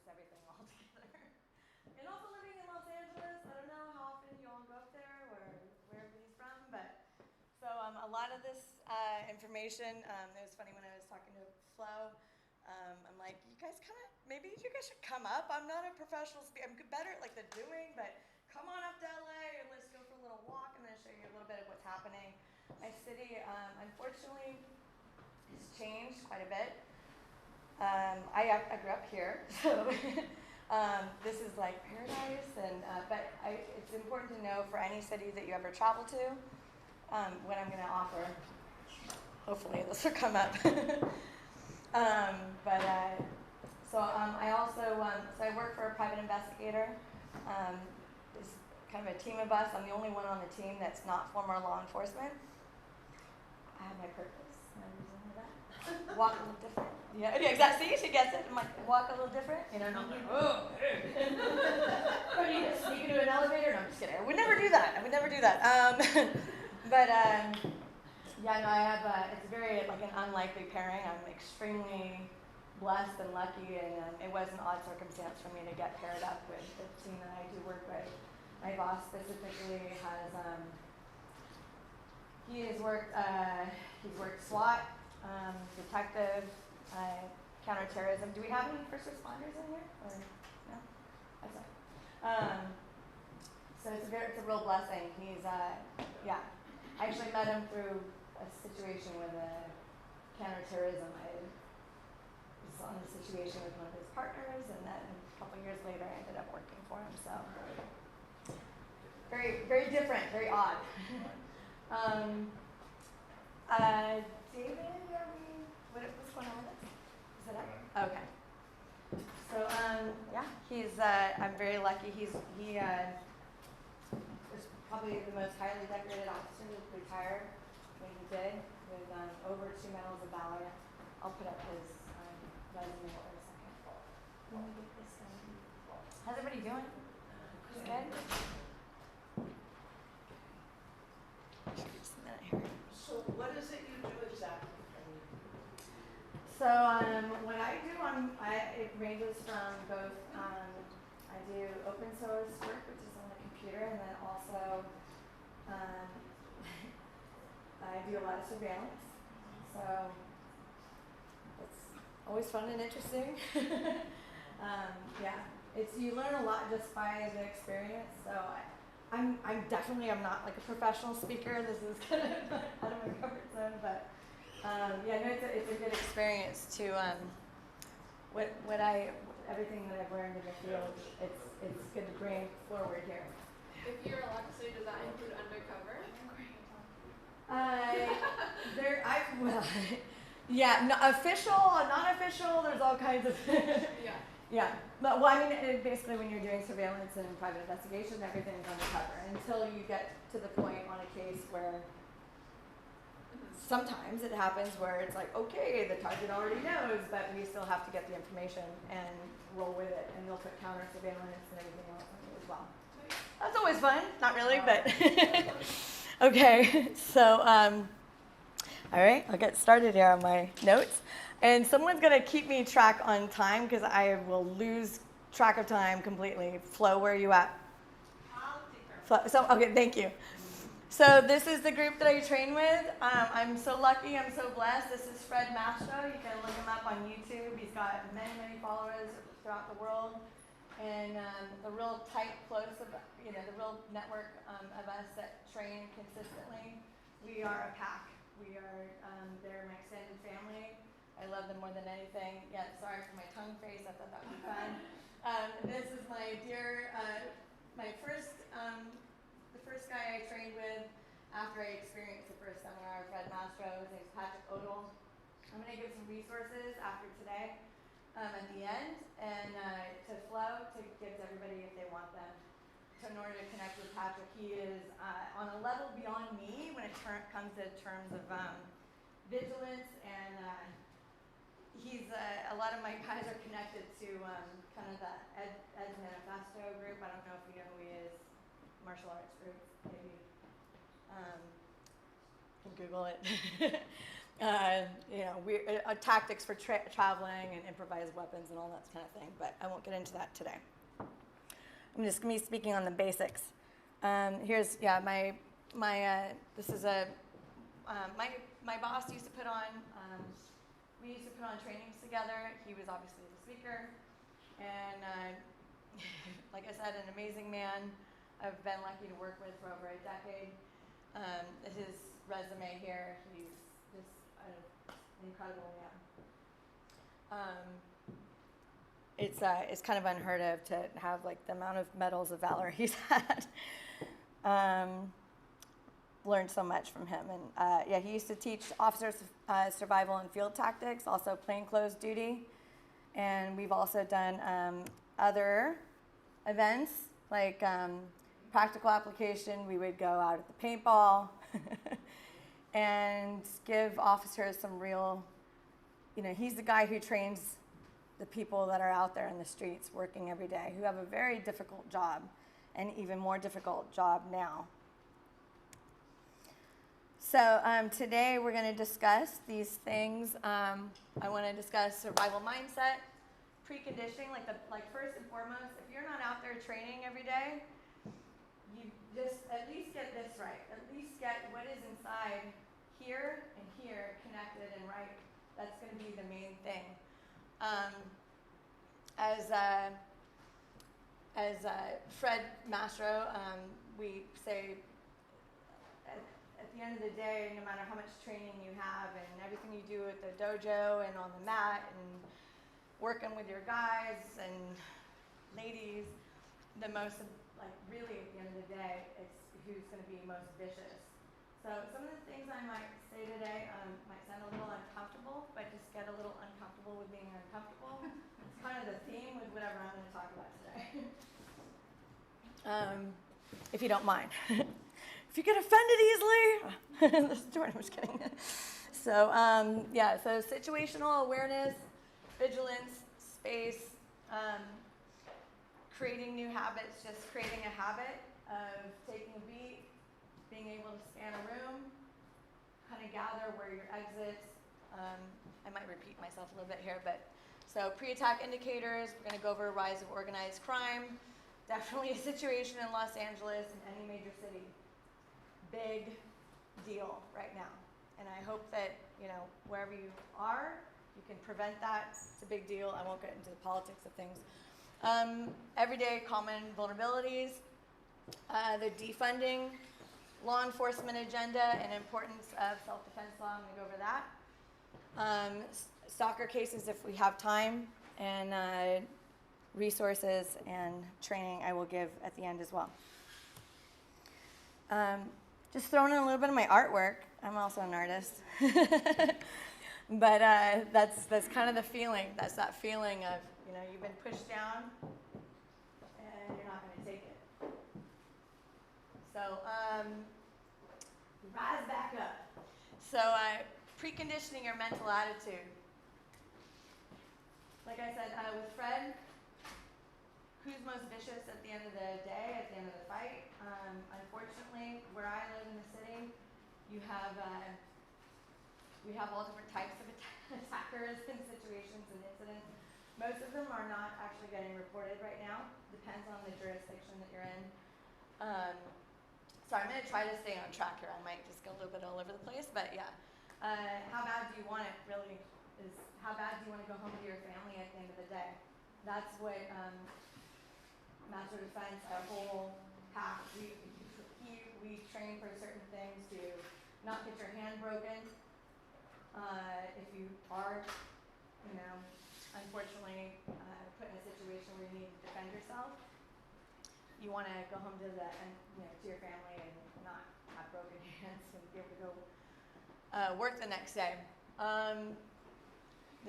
everything all together. And also living in Los Angeles, I don't know how often you all go up there or where everybody's from, but so a lot of this information, it was funny when I was talking to Flo, I'm like, you guys maybe you guys should come up. I'm not a professional speaker. I'm better at like the doing, but come on up to LA and let's go for a little walk. I'm going to show you a little bit of what's happening. My city, unfortunately, has changed quite a bit. I grew up here, so this is like paradise. But it's important to know for any city that you ever travel to, what I'm going to offer. Hopefully this will come up. I also so I work for a private investigator. It's kind of a team of us. I'm the only one on the team that's not former law enforcement. I have my purpose. And I'm using that. Walk a little different. Yeah, exactly. See, she gets it. I'm like, walk a little different. You know, and I'm like, oh. Or you just sneak into an elevator. No, I'm just kidding. I would never do that. Yeah, no, I have. It's very like an unlikely pairing. I'm extremely blessed and lucky, and it was an odd circumstance for me to get paired up with the team that I do work with. My boss specifically has. He's worked SWAT, detective, counterterrorism. Do we have any first responders in here? Or no? That's right. So it's a real blessing. He's yeah. I actually met him through a situation with counterterrorism. I was on a situation with one of his partners, and then a couple years later, I ended up working for him. So very, very different, very odd. David, what's going on with it? Is it up? Okay. So yeah, I'm very lucky. He was probably the most highly decorated officer to retire when he did, with over 2 medals of valor. I'll put up his resume for a second. Let me get this done. How's everybody doing? Good? Just a minute here. So what is it you do exactly? So what I do, it ranges from both, I do open source work, which is on the computer, and then also I do a lot of surveillance. So it's always fun and interesting. Yeah, you learn a lot just by the experience. So I'm not like a professional speaker. This is kind of out of my comfort zone, but yeah, no, it's a good experience to everything that I've learned in the field. It's good to bring forward here. If you're allowed to say, does that include undercover? Yeah, no, official, non-official. There's all kinds of. Yeah. Yeah, but well, I mean, basically, when you're doing surveillance and private investigation, everything's undercover until you get to the point on a case where sometimes it happens where it's like, okay, the target already knows, but we still have to get the information and roll with it, and they'll put counter surveillance and everything else on it as well. That's always fun. Not really, but okay. So, all right, I'll get started here on my notes. And someone's going to keep me track on time because I will lose track of time completely. Flo, where are you at? I'll take her. So, okay, thank you. So this is the group that I train with. I'm so lucky, I'm so blessed. This is Fred Mastro. You can look him up on YouTube. He's got many, many followers throughout the world. And the real tight, close, the real network of us that train consistently. We are a pack. They're my extended family. I love them more than anything. Yeah, sorry for my tongue face. I thought that would be fun. This is my dear, the first guy I trained with after I experienced the first seminar, Fred Mastro. His name's Patrick Odell. I'm going to give some resources after today at the end, and to Flo to give to everybody if they want them. So in order to connect with Patrick, he is on a level beyond me when it comes to terms of vigilance, and he's a lot of my guys are connected to kind of the Ed Manifesto group. I don't know if you know who he is. Martial arts group, maybe. Can Google it. tactics for traveling and improvised weapons and all that kind of thing. But I won't get into that today. I'm just going to be speaking on the basics. Here's this is my boss used to put on. We used to put on trainings together. He was obviously the speaker, and like I said, an amazing man. I've been lucky to work with for over a decade. His resume here, he's just an incredible man. It's kind of unheard of to have like the amount of medals of valor he's had. Learned so much from him, and he used to teach officers survival and field tactics, also plainclothes duty, and we've also done other events like practical application. We would go out at the paintball and give officers some real, he's the guy who trains the people that are out there in the streets working every day, who have a very difficult job, and even more difficult job now. So today we're going to discuss these things. I want to discuss survival mindset, preconditioning, like first and foremost, if you're not out there training every day, you just at least get this right. At least get what is inside here and here connected and right. That's going to be the main thing. As Fred Mastro, we say, at the end of the day, no matter how much training you have and everything you do at the dojo and on the mat and working with your guys and ladies, the most, really at the end of the day, it's who's going to be most vicious. So some of the things I might say today might sound a little uncomfortable, but just get a little uncomfortable with being uncomfortable. It's kind of the theme with whatever I'm going to talk about today. If you don't mind. If you get offended easily, this is Jordan, I'm just kidding. So, so situational awareness, vigilance, space, creating new habits, just creating a habit of taking a beat, being able to scan a room, kind of gather where your exits. I might repeat myself a little bit here, but so pre-attack indicators, we're going to go over rise of organized crime, definitely a situation in Los Angeles and any major city. Big deal right now. And I hope that, wherever you are, you can prevent that. It's a big deal. I won't get into the politics of things. Everyday common vulnerabilities, the defunding, law enforcement agenda, and importance of self-defense law. I'm going to go over that. Stalker cases if we have time, and resources and training I will give at the end as well. Just throwing in a little bit of my artwork. I'm also an artist. But that's kind of the feeling. That's that feeling of, you've been pushed down and you're not going to take it. So, rise back up. So, preconditioning your mental attitude. Like I said, with Fred, who's most vicious at the end of the day, at the end of the fight? Unfortunately, where I live in the city, we have all different types of attackers and situations and incidents. Most of them are not actually getting reported right now. Depends on the jurisdiction that you're in. So I'm going to try to stay on track here. I might just go a little bit all over the place, but yeah. How bad do you want it, really? Is how bad do you want to go home to your family at the end of the day? That's what Master Defense, our whole pack, we train for certain things to not get your hand broken. If you are, unfortunately put in a situation where you need to defend yourself, you want to go home to to your family and not have broken hands and be able to go work the next day.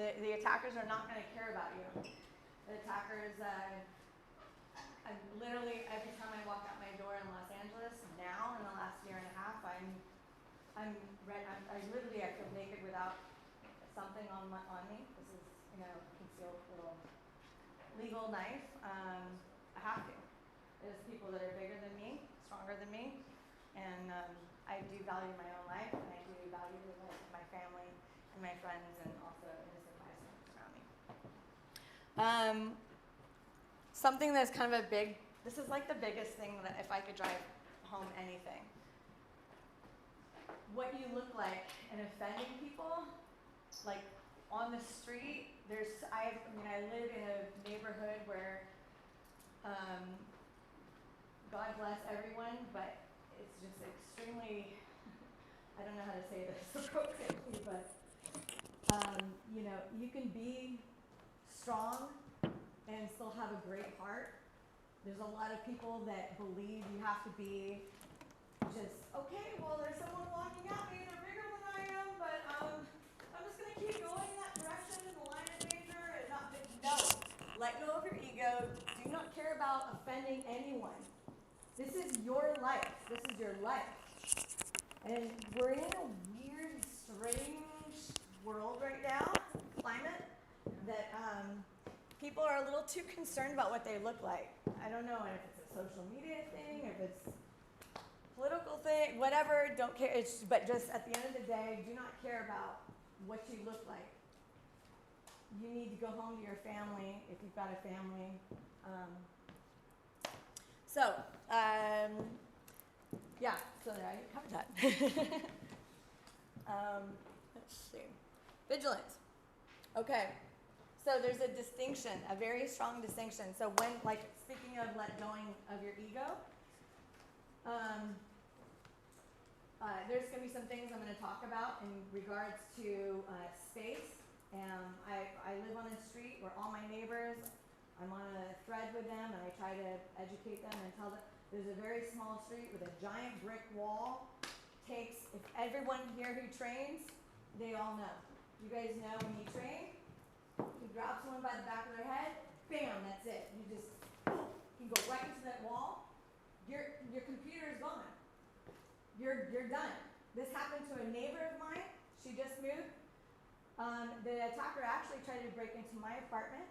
The attackers are not going to care about you. The attackers, I literally every time I walk out my door in Los Angeles now in the last year and a half, I feel naked without something on me. This is concealed little legal knife. I have to. There's people that are bigger than me, stronger than me, and I do value my own life, and I do value the life of my family and my friends and also innocent bystanders around me. Something that's kind of this is like the biggest thing that if I could drive home anything. What you look like and offending people, like on the street, I live in a neighborhood where, God bless everyone, but it's just extremely, I don't know how to say this appropriately, but, you can be strong and still have a great heart. There's a lot of people that believe you have to be just, okay, well, there's someone walking at me, they're bigger than I am, but I'm just going to keep going in that direction in the line of danger and not, no. Let go of your ego. Do not care about offending anyone. This is your life. This is your life. And we're in a weird, strange world right now, climate, that people are a little too concerned about what they look like. I don't know if it's a social media thing, if it's political thing, whatever, don't care. But just at the end of the day, do not care about what you look like. You need to go home to your family if you've got a family. So there, I covered that. Let's see. Vigilance. Okay. So there's a distinction, a very strong distinction. So when, speaking of let going of your ego, there's going to be some things I'm going to talk about in regards to space. I live on a street where all my neighbors, I'm on a thread with them, and I try to educate them and tell them there's a very small street with a giant brick wall. If everyone here who trains, they all know. You guys know when you train, you grab someone by the back of their head, bam, that's it. You just, you go right into that wall. Your computer is gone. You're done. This happened to a neighbor of mine. She just moved. The attacker actually tried to break into my apartment.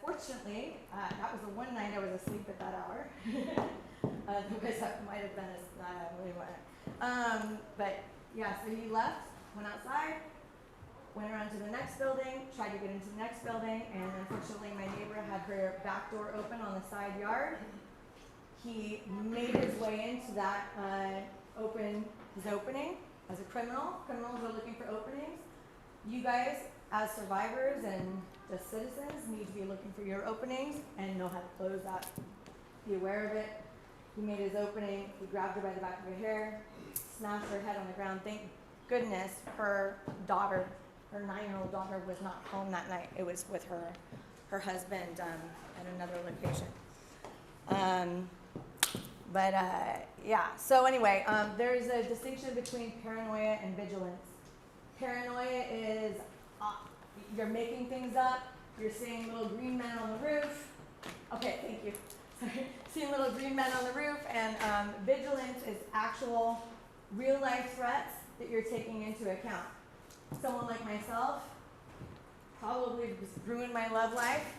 Fortunately, that was the one night I was asleep at that hour. Otherwise, that might have been but yeah, so he left, went outside, went around to the next building, tried to get into the next building, and unfortunately, my neighbor had her back door open on the side yard. He made his way into that opening as a criminal. Criminals are looking for openings. You guys, as survivors and just citizens, need to be looking for your openings and know how to close that. Be aware of it. He made his opening. He grabbed her by the back of her hair, smashed her head on the ground. Thank goodness her daughter, her 9-year-old daughter, was not home that night. It was with her husband at another location. So anyway, there's a distinction between paranoia and vigilance. Paranoia is you're making things up, you're seeing little green men on the roof. Okay, thank you. Sorry. Seeing little green men on the roof, and vigilance is actual real life threats that you're taking into account. Someone like myself probably just ruined my love life.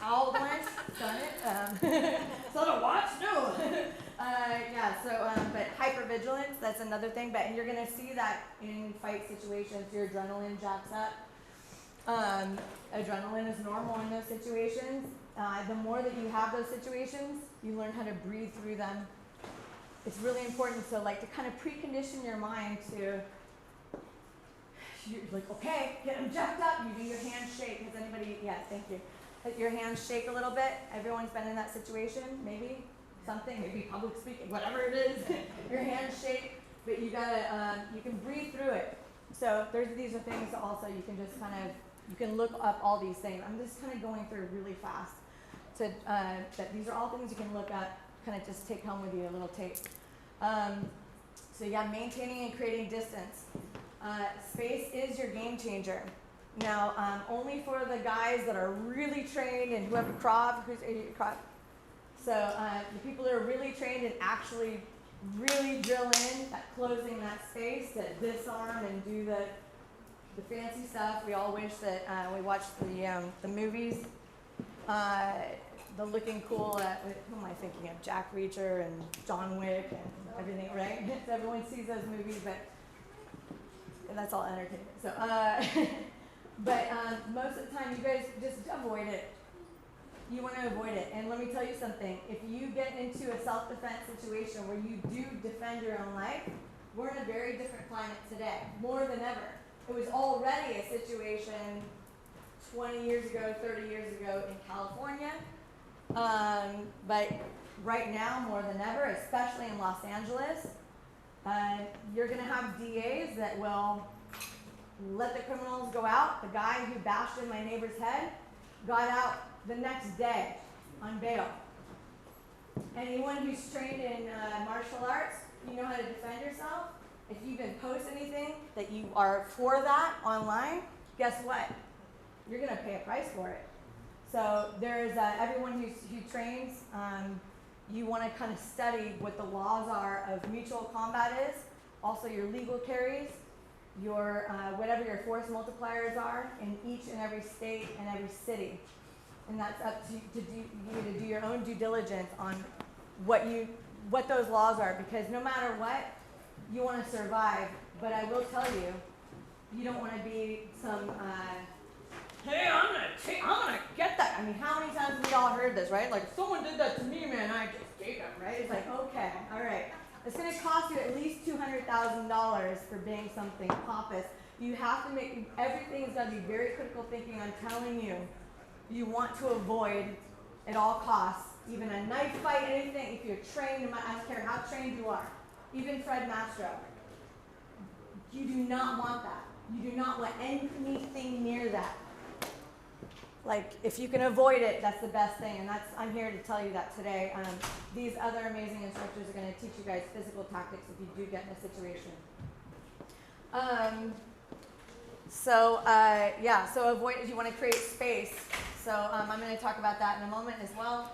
Howled once, done it. So to watch? No. But hypervigilance, that's another thing. But you're going to see that in fight situations, your adrenaline jacks up. Adrenaline is normal in those situations. The more that you have those situations, you learn how to breathe through them. It's really important to kind of precondition your mind to, you're like, okay, get them jacked up. You do your hands shake. Has anybody, yeah, thank you. Your hands shake a little bit. Everyone's been in that situation, maybe something, maybe public speaking, whatever it is. Your hands shake, but you gotta, you can breathe through it. So these are things also you can just you can look up all these things. I'm just kind of going through really fast. That these are all things you can look up, kind of just take home with you, a little tape. Maintaining and creating distance. Space is your game changer. Now, only for the guys that are really trained and who have a Krav, So the people that are really trained and actually really drill in at closing that space, that disarm and do the fancy stuff. We all wish that we watched the movies, the looking cool. Who am I thinking of? Jack Reacher and John Wick and everything, right? So everyone sees those movies, but that's all entertainment. So, but most of the time, you guys just avoid it. You want to avoid it. And let me tell you something. If you get into a self-defense situation where you do defend your own life, we're in a very different climate today, more than ever. It was already a situation 20 years ago, 30 years ago in California. But right now, more than ever, especially in Los Angeles, you're going to have DAs that will let the criminals go out. The guy who bashed in my neighbor's head got out the next day on bail. Anyone who's trained in martial arts, you know how to defend yourself. If you even post anything that you are for that online, guess what? You're going to pay a price for it. So there's everyone who trains, you want to kind of study what the laws are of mutual combat is, also your legal carries, your whatever your force multipliers are in each and every state and every city. And that's up to you to do your own due diligence on what those laws are, because no matter what, you want to survive. But I will tell you, you don't want to be some hey, I'm gonna get that. I mean, how many times have we all heard this, right? Like, if someone did that to me, man, I just take them, right? It's like, okay, all right. It's gonna cost you at least $200,000 for being something pompous. You have to make, everything is gonna be very critical thinking. I'm telling you, you want to avoid at all costs, even a knife fight, anything. If you're trained, I don't care how trained you are, even Fred Mastro, you do not want that. You do not want anything near that. Like, if you can avoid it, that's the best thing, and I'm here to tell you that today. These other amazing instructors are going to teach you guys physical tactics if you do get in a situation. So avoid it. You want to create space. So I'm going to talk about that in a moment as well.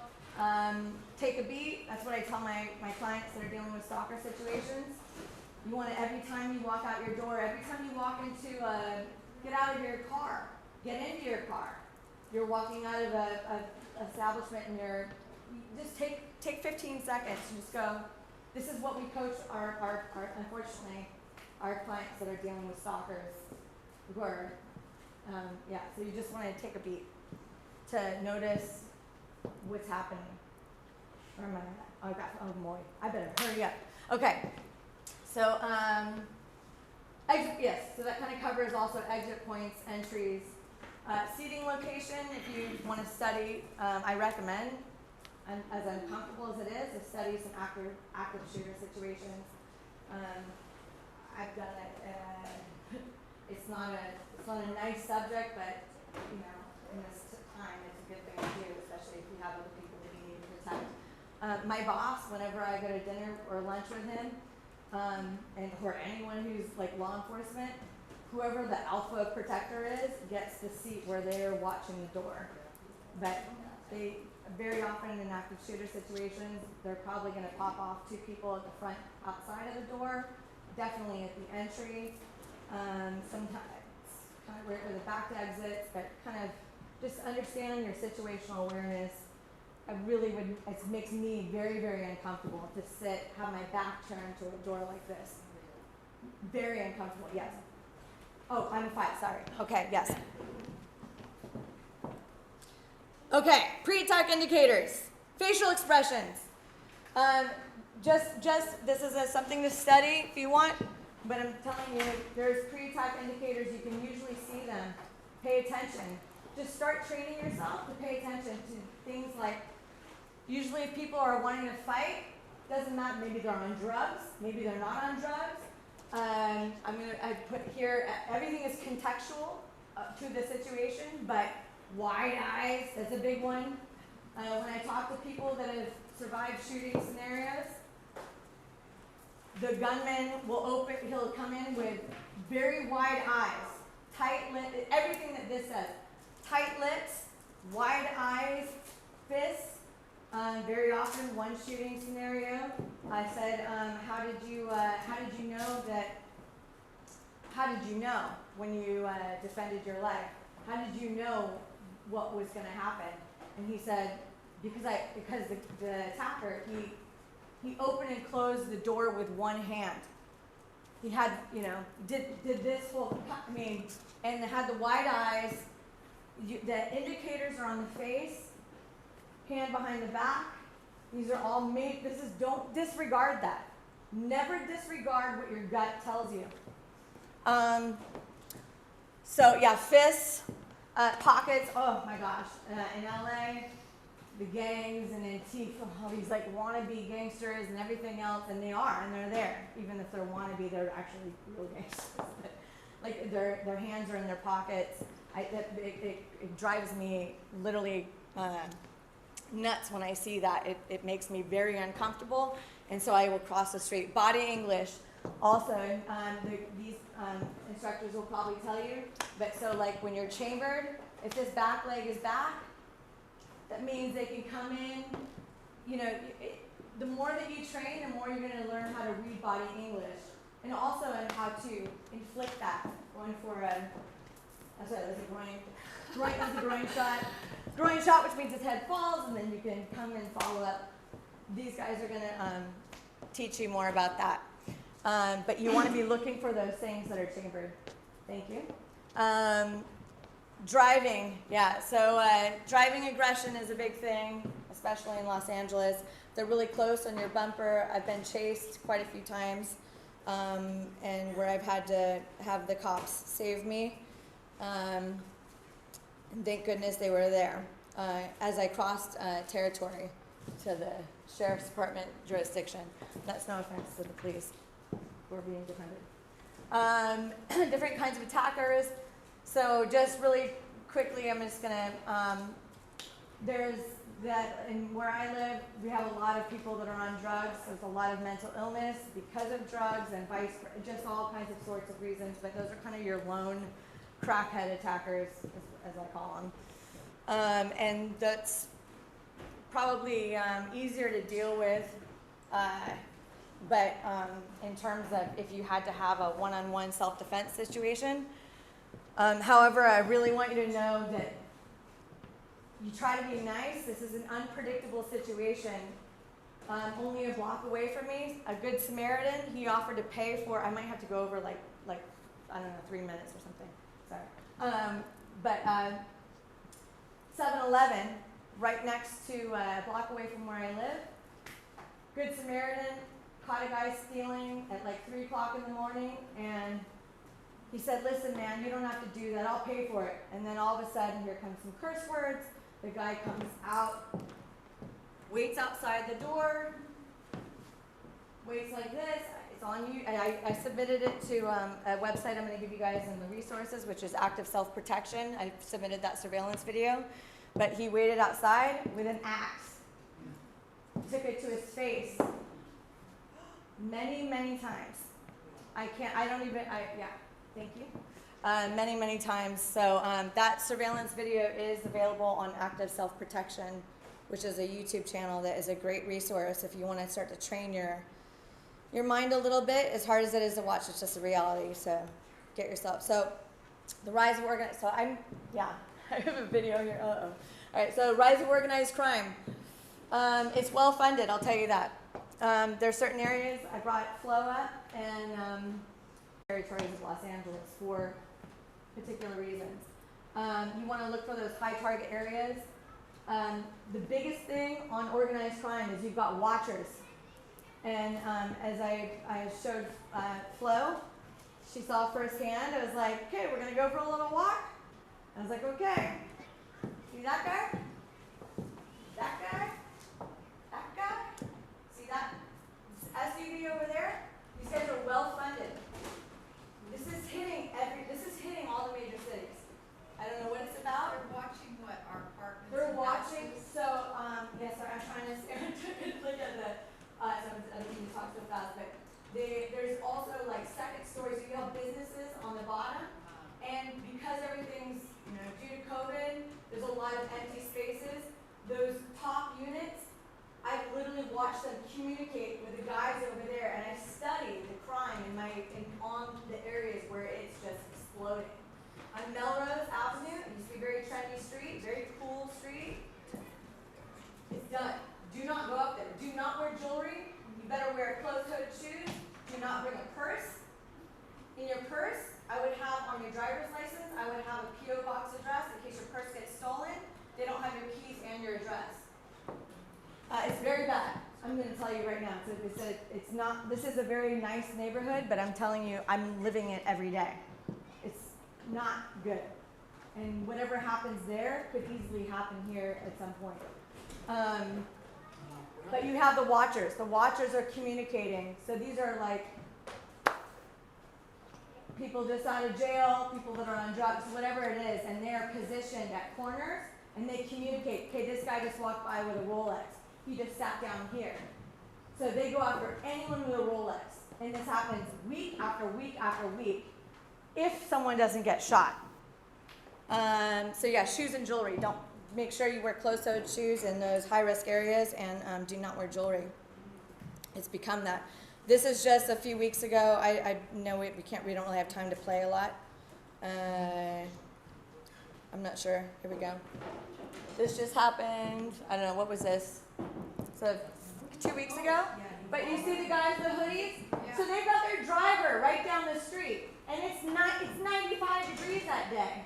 Take a beat. That's what I tell my clients that are dealing with stalker situations. You want to, every time you walk out your door, every time you walk into get out of your car, get into your car. You're walking out of a establishment and just take 15 seconds and just go, this is what we coach our unfortunately, our clients that are dealing with stalkers who are, so you just want to take a beat to notice what's happening. Where am I at? Oh boy, I better hurry up. Okay, so exit, yes, so that kind of covers also exit points, entries. Seating location, if you want to study, I recommend, as uncomfortable as it is, to study some active shooter situations. I've done it. It's not a nice subject, but you know, in this time, it's a good thing to do, especially if you have other people that you need to protect. My boss, whenever I go to dinner or lunch with him, and or anyone who's like law enforcement, whoever the alpha protector is gets the seat where they're watching the door. But they very often in active shooter situations, they're probably going to pop off two people at the front outside of the door, definitely at the entry. Sometimes kind of where the back exits, but kind of just understanding your situational awareness. It makes me very, very uncomfortable to have my back turned to a door like this. Very uncomfortable, yes. Oh, I'm a 5, sorry. Okay, yes. Okay, pre-attack indicators. Facial expressions. This is something to study if you want, but I'm telling you, there's pre-attack indicators. You can usually see them. Pay attention. Just start training yourself to pay attention to things like, usually if people are wanting to fight, doesn't matter, maybe they're on drugs, maybe they're not on drugs. I put here, everything is contextual to the situation, but wide eyes, that's a big one. When I talk to people that have survived shooting scenarios, the gunman he'll come in with very wide eyes, tight lips, everything that this says. Tight lips, wide eyes, fists. Very often, one shooting scenario, I said, how did you know when you defended your life? How did you know what was going to happen? And he said, because the attacker, he opened and closed the door with one hand. he had, you know, did this whole, I mean, and had the wide eyes. The indicators are on the face, hand behind the back. These are all made, don't disregard that. Never disregard what your gut tells you. So yeah, fists, pockets, oh my gosh. In LA, the gangs and Antifa, all these like wannabe gangsters and everything else, and they are, and they're there. Even if they're wannabe, they're actually real gangsters. But, like their hands are in their pockets. It drives me literally nuts when I see that. It makes me very uncomfortable, and so I will cross the street. Body English, also, these instructors will probably tell you, but so like when you're chambered, if this back leg is back, that means they can come in, you know, the more that you train, the more you're going to learn how to read body English, and also on how to inflict that. Going for that's a groin shot. Groin shot, which means his head falls, and then you can come and follow up. These guys are going to teach you more about that. But you want to be looking for those things that are chambered. Thank you. Driving, yeah. So driving aggression is a big thing, especially in Los Angeles. They're really close on your bumper. I've been chased quite a few times, and where I've had to have the cops save me. And thank goodness they were there as I crossed territory to the sheriff's department jurisdiction. That's no offense to the police. We're being defended. Different kinds of attackers. So just really quickly, I'm just gonna, there's that, in where I live, we have a lot of people that are on drugs. There's a lot of mental illness because of drugs and just all kinds of sorts of reasons, but those are kind of your lone crackhead attackers, as I call them. And that's probably easier to deal with, but in terms of if you had to have a one-on-one self-defense situation. However, I really want you to know that you try to be nice. This is an unpredictable situation. Only a block away from me, a Good Samaritan, he offered to pay for, I might have to go over like I don't know, 3 minutes or something. Sorry. But 7-Eleven, right next to a block away from where I live. Good Samaritan caught a guy stealing at like 3 o'clock in the morning, and he said, listen, man, you don't have to do that. I'll pay for it. And then all of a sudden, here comes some curse words. The guy comes out, waits outside the door, waits like this. It's on you. I submitted it to a website I'm going to give you guys in the resources, which is Active Self-Protection. I submitted that surveillance video. But he waited outside with an axe, took it to his face many, many times. Thank you. Many, many times. So that surveillance video is available on Active Self-Protection, which is a YouTube channel that is a great resource if you want to start to train your mind a little bit. As hard as it is to watch, it's just a reality. So get yourself. So the rise of organized. So I have a video here. All right. So rise of organized crime. It's well funded. I'll tell you that. There's certain areas. I brought Flo up and. Territories of Los Angeles for particular reasons. You want to look for those high target areas. The biggest thing on organized crime is you've got watchers. And as I showed Flo, she saw firsthand. I was like, okay, we're going to go for a little walk. I was like, okay. See that guy? That guy? That guy? See that SUV over there? These guys are well funded. This is hitting all the major cities. I don't know what it's about. They're watching what, our apartments? They're and watching. houses? So, yes, sorry, I'm trying to look at the. I don't mean to talk so fast, but there's also like second stories. So you have businesses on the bottom, and because everything's due to COVID, there's a lot of empty spaces. Those top units, I've literally watched them communicate with the guys over there, and I studied the crime on the areas where it's just exploding. On Melrose Avenue, it used to be a very trendy street, very cool street. It's done. Do not go up there. Do not wear jewelry. You better wear closed-toed shoes. Do not bring a purse. your driver's license, I would have a P.O. box address in case your purse gets stolen. They don't have your keys and your address. It's very bad. I'm going to tell you right now. So it's not. This is a very nice neighborhood, but I'm telling you, I'm living it every day. It's not good. And whatever happens there could easily happen here at some point. But you have the watchers. The watchers are communicating. So these are like people just out of jail, people that are on drugs, whatever it is, and they're positioned at corners, and they communicate. Okay, this guy just walked by with a Rolex. He just sat down here. So they go after anyone with a Rolex. And this happens week after week after week if someone doesn't get shot. So yeah, shoes and jewelry. Don't make sure you wear closed-toed shoes in those high-risk areas, and do not wear jewelry. It's become that. This is just a few weeks ago. I know we don't really have time to play a lot. I'm not sure. Here we go. This just happened. I don't know, what was this? So 2 weeks ago. But you see the guys with the hoodies? Yeah. So they've got their driver right down the street, and it's 95 degrees that day.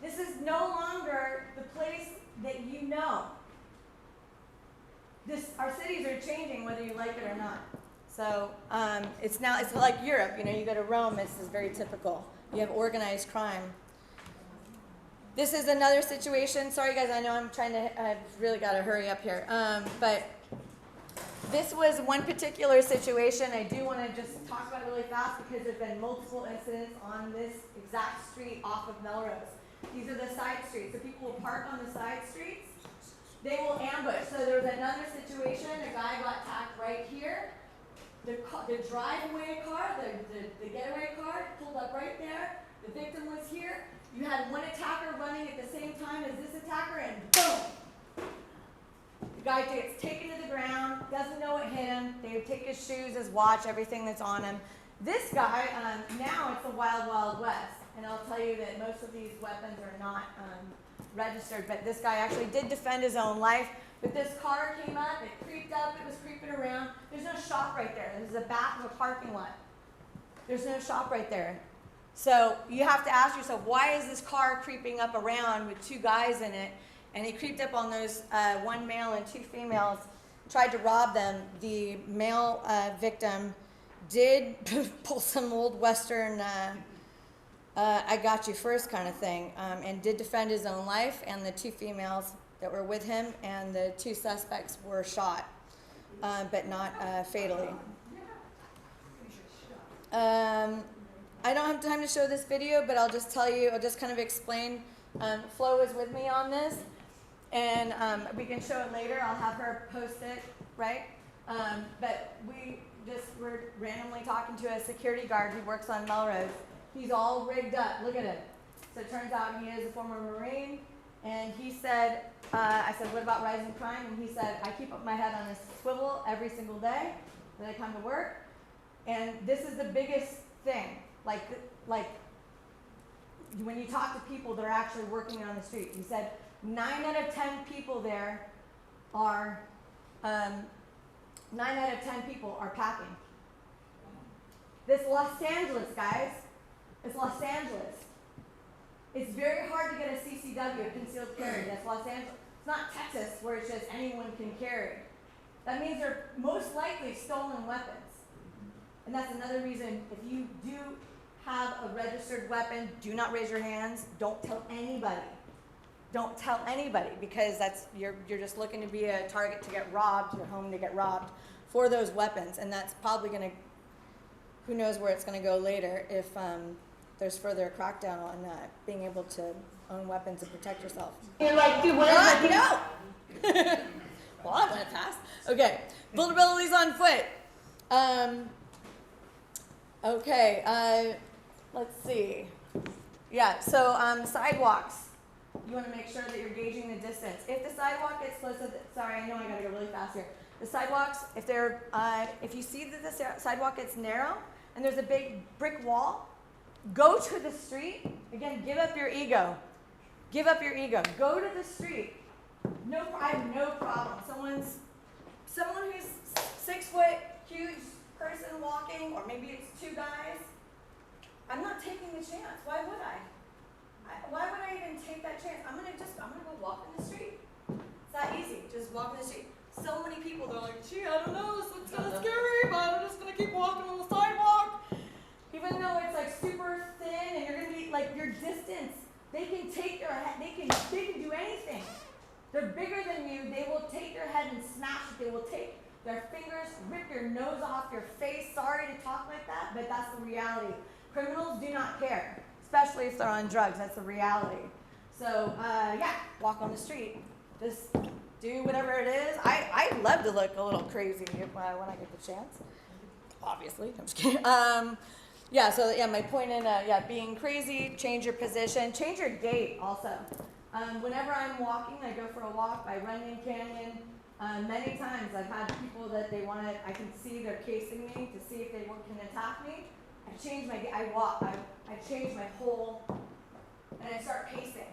This is no longer the place that you know. Our cities are changing whether you like it or not. So it's like Europe. You know, you go to Rome, this is very typical. You have organized crime. This is another situation. Sorry guys, I know I've really got to hurry up here. But this was one particular situation. I do want to just talk about it really fast because there's been multiple incidents on this exact street off of Melrose. These are the side streets. So people will park on the side streets. They will ambush. So there was another situation. A guy got attacked right here. The driveway car, the getaway car pulled up right there. The victim was here. You had one attacker running at the same time as this attacker, and boom! The guy gets taken to the ground, doesn't know what hit him. They take his shoes, his watch, everything that's on him. This guy, now it's the Wild Wild West. And I'll tell you that most of these weapons are not registered, but this guy actually did defend his own life. But this car came up, it creeped up, it was creeping around. There's no shop right there. There's the back of a parking lot. There's no shop right there. So you have to ask yourself, why is this car creeping up around with two guys in it? And he creeped up on those one male and two females, tried to rob them. The male victim did pull some old Western I got you first kind of thing, and did defend his own life, and the two females that were with him and the two suspects were shot, but not fatally. I don't have time to show this video, but I'll just tell you, I'll just kind of explain. Flo is with me on this, and we can show it later. I'll have her post it, right? But we just were randomly talking to a security guard who works on Melrose. He's all rigged up. Look at him. So it turns out he is a former Marine. And he said, I said, what about rising crime? And he said, I keep up my head on a swivel every single day when I come to work. And this is the biggest thing. Like when you talk to people that are actually working on the street, he said 9 out of 10 people there are, 9 out of 10 people are packing. This Los Angeles, guys. It's Los Angeles. It's very hard to get a CCW, a concealed carry. That's Los Angeles. It's not Texas where it's just anyone can carry. That means they're most likely stolen weapons. And that's another reason, if you do have a registered weapon, do not raise your hands. Don't tell anybody. Don't tell anybody, because you're just looking to be a target to get robbed, your home to get robbed for those weapons. And that's probably going to, who knows where it's going to go later if there's further crackdown on being able to own weapons and protect yourself. You're like, dude, what is it? No! Well, I want to pass. Okay, vulnerabilities on foot. Okay, let's see. Yeah, so sidewalks. You want to make sure that you're gauging the distance. If the sidewalk gets close to sorry, I know I got to go really fast here. The sidewalks, if you see that the sidewalk gets narrow and there's a big brick wall, go to the street. Again, give up your ego. Give up your ego. Go to the street. No, I have no problem. Someone who's 6 foot, huge person walking, or maybe it's two guys. I'm not taking the chance. Why would I? Why would I even take that chance? I'm gonna go walk in the street. It's that easy. Just walk in the street. So many people, they're like, gee, I don't know, it's kind of scary, but I'm just gonna keep walking on the sidewalk. Even though it's like super thin and you're gonna be like your distance, they can take their head, they can do anything. They're bigger than you, they will take your head and smash it. They will take their fingers, rip your nose off your face. Sorry to talk like that, but that's the reality. Criminals do not care, especially if they're on drugs. That's the reality. So, yeah, walk on the street. Just do whatever it is. I love to look a little crazy when I get the chance. Obviously, I'm just kidding. Yeah, so yeah, my point in being crazy, change your position, change your gait also. Whenever I'm walking, I go for a walk by Runyon Canyon. Many times I've had people that I can see they're casing me to see if they can attack me. I change I walk, I change my whole, and I start pacing.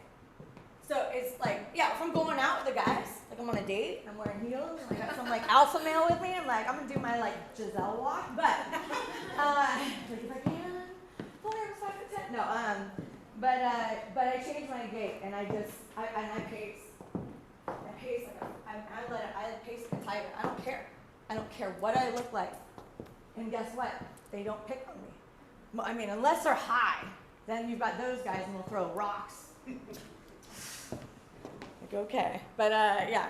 So it's like, yeah, if I'm going out with the guys, like I'm on a date, I'm wearing heels, and I got some like alpha male with me, I'm gonna do my like Giselle walk, but, like if I can, pull over 5'10". No, but I change my gait, and I pace. I pace like I pace like a tiger. I don't care. I don't care what I look like. And guess what? They don't pick on me. I mean, unless they're high, then you've got those guys and they'll throw rocks. Like, okay, but yeah,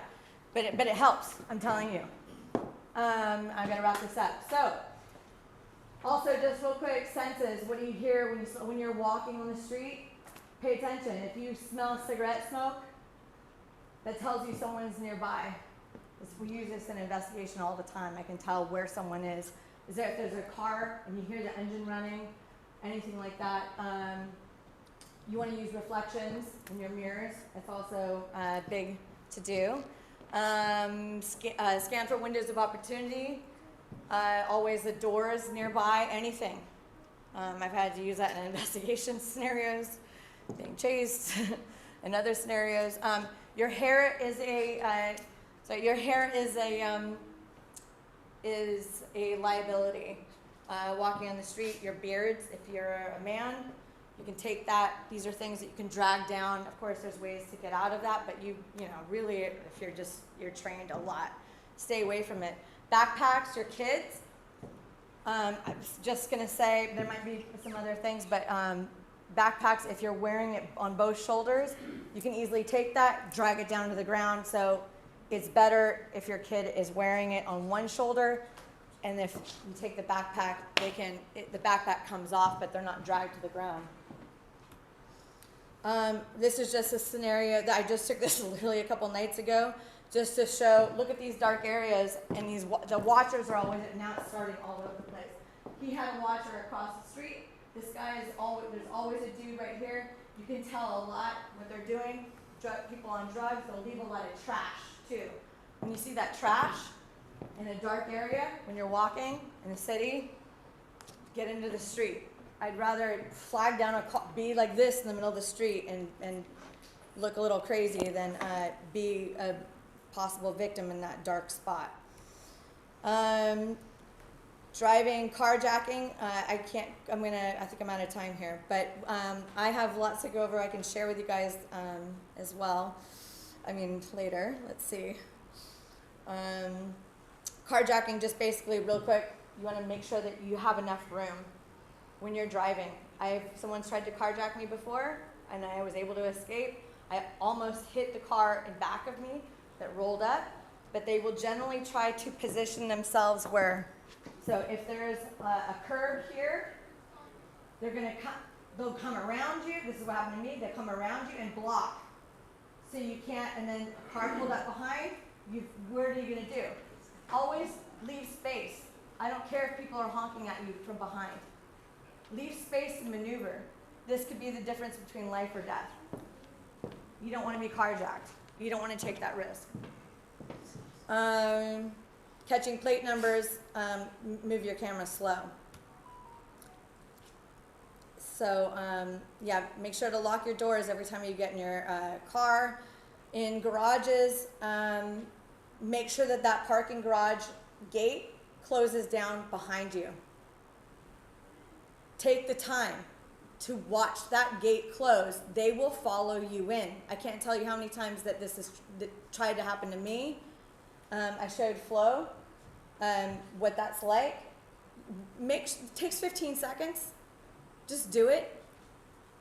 but it helps. I'm telling you. I gotta wrap this up. So, also just real quick, senses. What do you hear when you're walking on the street? Pay attention. If you smell cigarette smoke, that tells you someone's nearby. We use this in investigation all the time. I can tell where someone is. If there's a car and you hear the engine running, anything like that, you want to use reflections in your mirrors. It's also big to do. Scan for windows of opportunity. Always the doors nearby, anything. I've had to use that in investigation scenarios, being chased, and other scenarios. Your hair is a liability. Walking on the street, your beards, if you're a man, you can take that. These are things that you can drag down. Of course, there's ways to get out of that, but you know, really, if you're trained a lot, stay away from it. Backpacks, your kids. I was just gonna say there might be some other things, but backpacks, if you're wearing it on both shoulders, you can easily take that, drag it down to the ground. So it's better if your kid is wearing it on one shoulder, and if you take the backpack, the backpack comes off, but they're not dragged to the ground. This is just a scenario that I just took this literally a couple nights ago, just to show, look at these dark areas, and the watchers are always, now it's starting all over the place. He had a watcher across the street. This guy there's always a dude right here. You can tell a lot what they're doing. People on drugs, they'll leave a lot of trash too. When you see that trash in a dark area, when you're walking in the city, get into the street. I'd rather flag down be like this in the middle of the street and look a little crazy than be a possible victim in that dark spot. Driving, carjacking, I think I'm out of time here, but I have lots to go over. I can share with you guys as well. Later. Let's see. Carjacking, just basically real quick, you want to make sure that you have enough room when you're driving. Someone's tried to carjack me before, and I was able to escape. I almost hit the car in back of me that rolled up, but they will generally try to position themselves where, so if there's a curb here, they'll come around you. This is what happened to me. They come around you and block. So you can't, and then a car pulled up behind, what are you gonna do? Always leave space. I don't care if people are honking at you from behind. Leave space to maneuver. This could be the difference between life or death. You don't want to be carjacked. You don't want to take that risk. Catching plate numbers, move your camera slow. So make sure to lock your doors every time you get in your car. In garages, make sure that parking garage gate closes down behind you. Take the time. to watch that gate close, they will follow you in. I can't tell you how many times that this has tried to happen to me. I showed Flo what that's like. Takes 15 seconds. Just do it.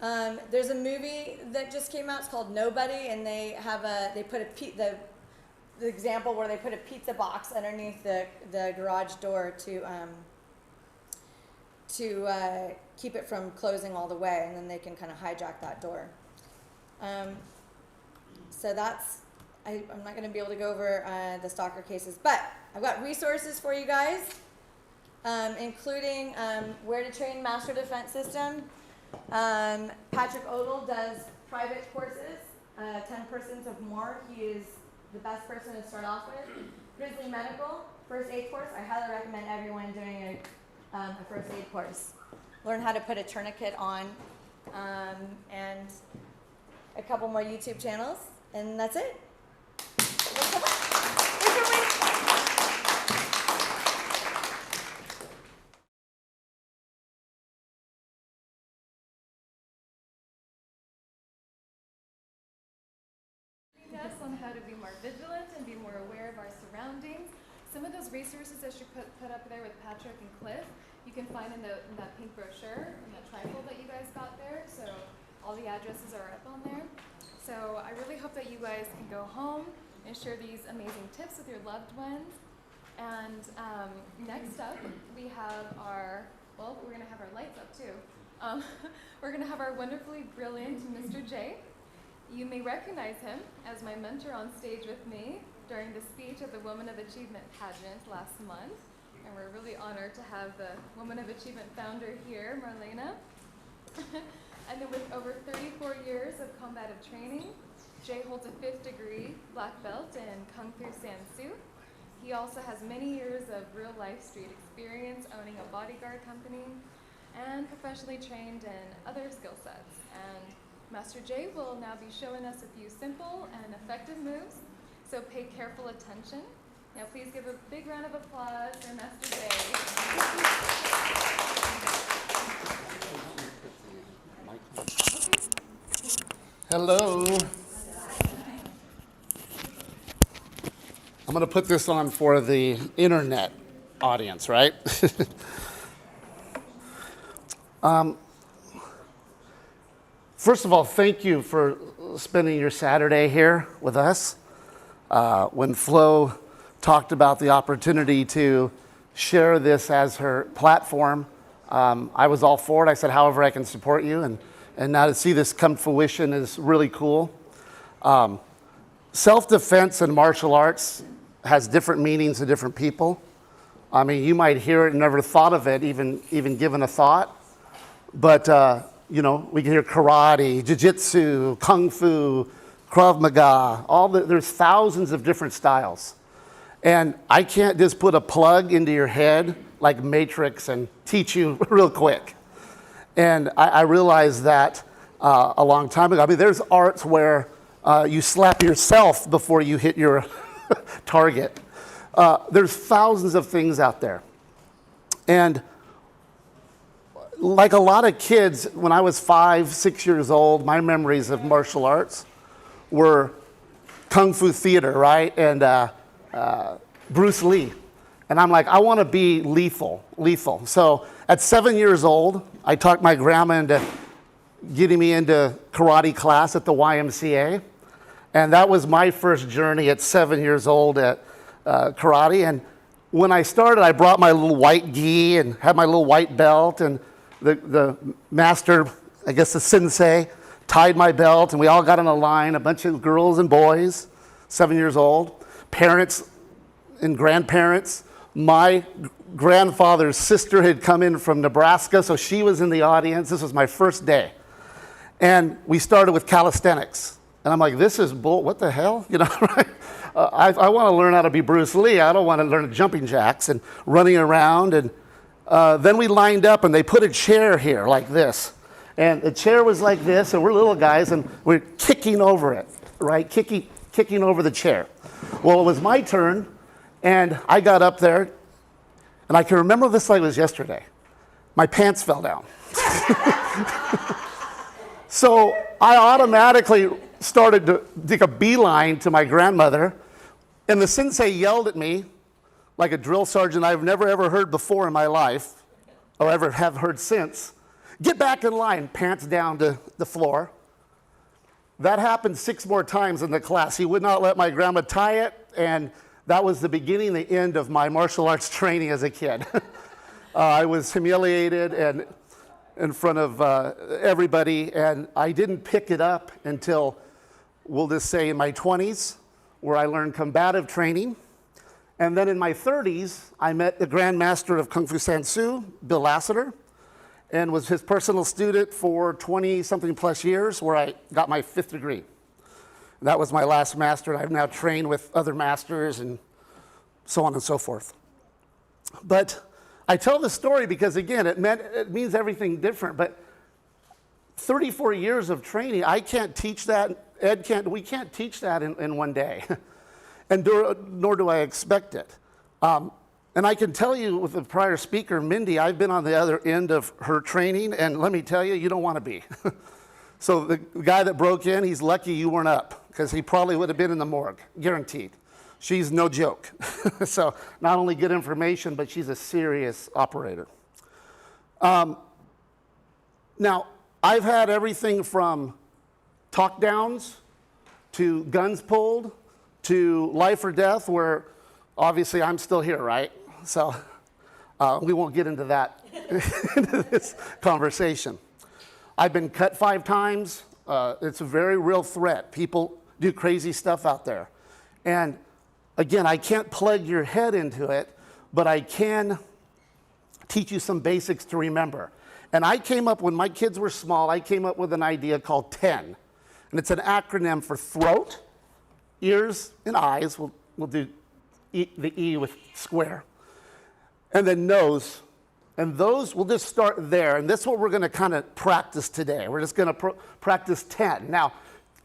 There's a movie that just came out. It's called Nobody, and they put the example where they put a pizza box underneath the garage door to keep it from closing all the way, and then they can kind of hijack that door. So I'm not going to be able to go over the stalker cases, but I've got resources for you guys, including where to train master defense system. Patrick Odell does private courses, 10 persons of more. He is the best person to start off with. Grizzly Medical, first aid course. I highly recommend everyone doing a first aid course. Learn how to put a tourniquet on, and a couple more YouTube channels, and that's it. Us on how to be more vigilant and be more aware of our surroundings. Some of those resources that you put up there with Patrick and Cliff, you can find in that pink brochure, in that trifold that you guys got there. So all the addresses are up on there. So I really hope that you guys can go home and share these amazing tips with your loved ones. And next up, we have we're going to have our lights up too. We're going to have our wonderfully brilliant Mr. J. You may recognize him as my mentor on stage with me during the speech at the Woman of Achievement pageant last month. And we're really honored to have the Woman of Achievement founder here, Marlena. And then with over 34 years of combative training, Jay holds a 5th degree black belt in Kung Fu Sansu. He also has many years of real life street experience owning a bodyguard company and professionally trained in other skill sets. And Master Jay will now be showing us a few simple and effective moves, so pay careful attention. Now please give a big round of applause for Master Jay. Hello. I'm going to put this on for the internet audience, right? First of all, thank you for spending your Saturday here with us. When Flo talked about the opportunity to share this as her platform, I was all for it. I said, however I can support you. And now to see this come to fruition is really cool. Self-defense and martial arts has different meanings to different people. I mean, you might hear it and never thought of it, even given a thought. But, we can hear karate, jiu-jitsu, kung fu, Krav Maga, there's thousands of different styles. And I can't just put a plug into your head like Matrix and teach you real quick. And I realized that a long time ago. I mean, there's arts where you slap yourself before you hit your target. There's thousands of things out there. And like a lot of kids, when I was 5, 6 years old, my memories of martial arts were Kung Fu theater, right? And Bruce Lee. And I'm like, I want to be lethal. So at 7 years old, I talked my grandma into getting me into karate class at the YMCA. And that was my first journey at 7 years old at karate. And when I started, I brought my little white gi and had my little white belt. And the master, I guess the sensei, tied my belt. And we all got in a line, a bunch of girls and boys, 7 years old, parents and grandparents. My grandfather's sister had come in from Nebraska, so she was in the audience. This was my first day. And we started with calisthenics. And I'm like, this is what the hell? Right? I want to learn how to be Bruce Lee. I don't want to learn jumping jacks and running around. And then we lined up, and they put a chair here like this. And the chair was like this, and we're little guys, and we're kicking over it, right? Kicking over the chair. Well, it was my turn, and I got up there, and I can remember this like it was yesterday. My pants fell down. So I automatically started to take a beeline to my grandmother, and the sensei yelled at me like a drill sergeant I've never ever heard before in my life, or ever have heard since. Get back in line, pants down to the floor. That happened 6 more times in the class. He would not let my grandma tie it, and that was the beginning, the end of my martial arts training as a kid. I was humiliated and in front of everybody, and I didn't pick it up until, we'll just say, in my 20s, where I learned combative training. And then in my 30s, I met the Grand Master of Kung Fu Sansu, Bill Lassiter, and was his personal student for 20-something plus years, where I got my 5th degree. And that was my last master. I've now trained with other masters and so on and so forth. But I tell the story because, again, it means everything different. But 34 years of training, I can't teach that. Ed can't. We can't teach that in one day, and nor do I expect it. And I can tell you, with the prior speaker, Mindy, I've been on the other end of her training, and let me tell you, you don't want to be. So the guy that broke in, he's lucky you weren't up, because he probably would have been in the morgue, guaranteed. She's no joke. So not only good information, but she's a serious operator. Now, I've had everything from talk downs to guns pulled to life or death, where obviously I'm still here, right? So we won't get into that into this conversation. I've been cut 5 times. It's a very real threat. People do crazy stuff out there. And again, I can't plug your head into it, but I can teach you some basics to remember. And I came up, when my kids were small, I came up with an idea called 10. And it's an acronym for throat, ears, and eyes. We'll do the E with square. And then nose. And those, we'll just start there. And this is what we're going to kind of practice today. We're just going to practice 10. Now,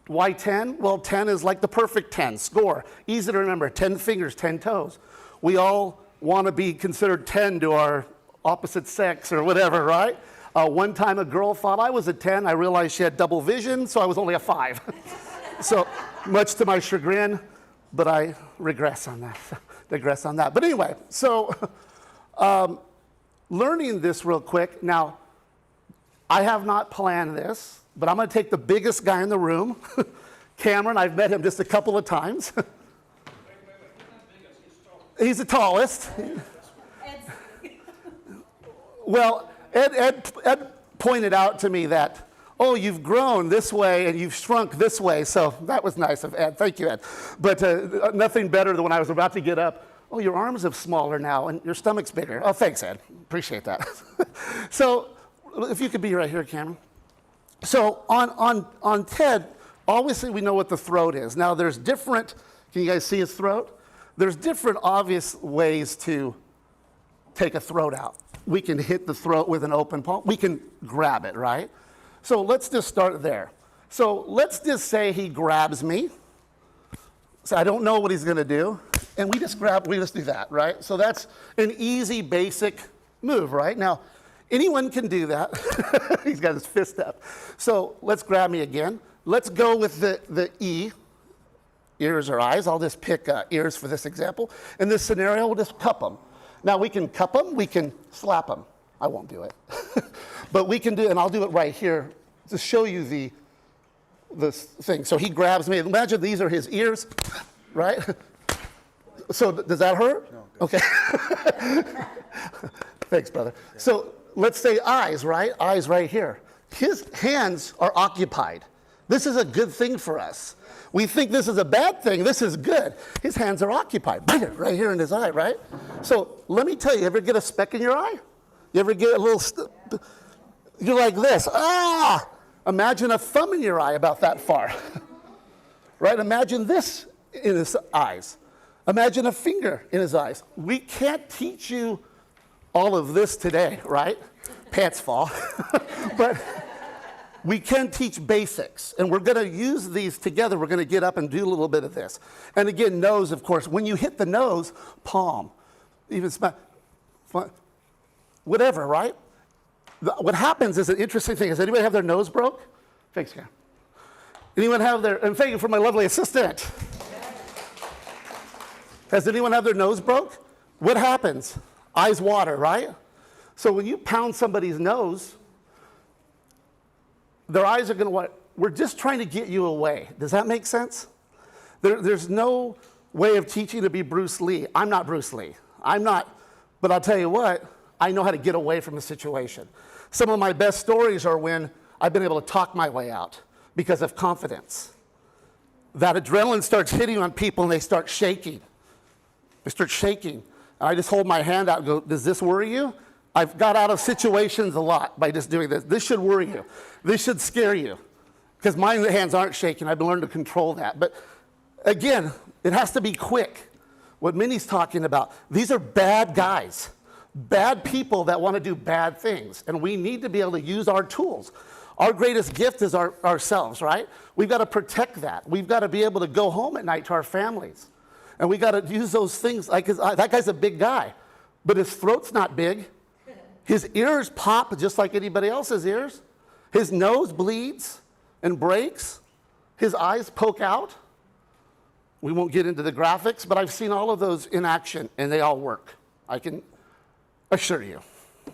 why 10? Well, 10 is like the perfect 10, score. Easy to remember, 10 fingers, 10 toes. We all want to be considered 10 to our opposite sex or whatever, right? One time a girl thought I was a 10. I realized she had double vision, so I was only a 5. So much to my chagrin, but I digress on that. But anyway, so learning this real quick. Now, I have not planned this, but I'm going to take the biggest guy in the room, Cameron. I've met him just a couple of times. He's the tallest. Well, Ed pointed out to me that, oh, you've grown this way and you've shrunk this way. So that was nice of Ed. Thank you, Ed. But nothing better than when I was about to get up. Oh, your arms are smaller now and your stomach's bigger. Oh, thanks, Ed. Appreciate that. So if you could be right here, Cameron. So on Ted, obviously we know what the throat is. Now there's different, can you guys see his throat? There's different obvious ways to take a throat out. We can hit the throat with an open palm. We can grab it, right? So let's just start there. So let's just say he grabs me. So I don't know what he's going to do. And we just do that, right? So that's an easy, basic move, right? Now, anyone can do that. He's got his fist up. So let's grab me again. Let's go with the E, ears or eyes. I'll just pick ears for this example. In this scenario, we'll just cup them. Now, we can cup them, we can slap them. I won't do it. But we can do it, and I'll do it right here to show you the thing. So he grabs me. Imagine these are his ears, right? So does that hurt? No. Okay. Thanks, brother. So let's say eyes, right? Eyes right here. His hands are occupied. This is a good thing for us. We think this is a bad thing. This is good. His hands are occupied. Right here in his eye, right? So let me tell you, ever get a speck in your eye? You ever get a little, you're like this. Ah! Imagine a thumb in your eye about that far. Right? Imagine this in his eyes. Imagine a finger in his eyes. We can't teach you all of this today, right? Pants fall. But we can teach basics, and we're going to use these together. We're going to get up and do a little bit of this. And again, nose, of course. When you hit the nose, palm, even whatever, right? What happens is an interesting thing. Does anybody have their nose broke? Thanks, Karen. Anyone have their, and thank you for my lovely assistant. Has anyone have their nose broke? What happens? Eyes water, right? So when you pound somebody's nose, their eyes are going to what? We're just trying to get you away. Does that make sense? There's no way of teaching to be Bruce Lee. I'm not Bruce Lee. I'm not, but I'll tell you what, I know how to get away from a situation. Some of my best stories are when I've been able to talk my way out because of confidence. That adrenaline starts hitting on people and they start shaking. They start shaking. And I just hold my hand out and go, does this worry you? I've got out of situations a lot by just doing this. This should worry you. This should scare you. Because my hands aren't shaking. I've learned to control that. But again, it has to be quick. What Minnie's talking about, these are bad guys, bad people that want to do bad things. And we need to be able to use our tools. Our greatest gift is ourselves, right? We've got to protect that. We've got to be able to go home at night to our families. And we got to use those things. Like that guy's a big guy, but his throat's not big. His ears pop just like anybody else's ears. His nose bleeds and breaks. His eyes poke out. We won't get into the graphics, but I've seen all of those in action, and they all work. I can assure you.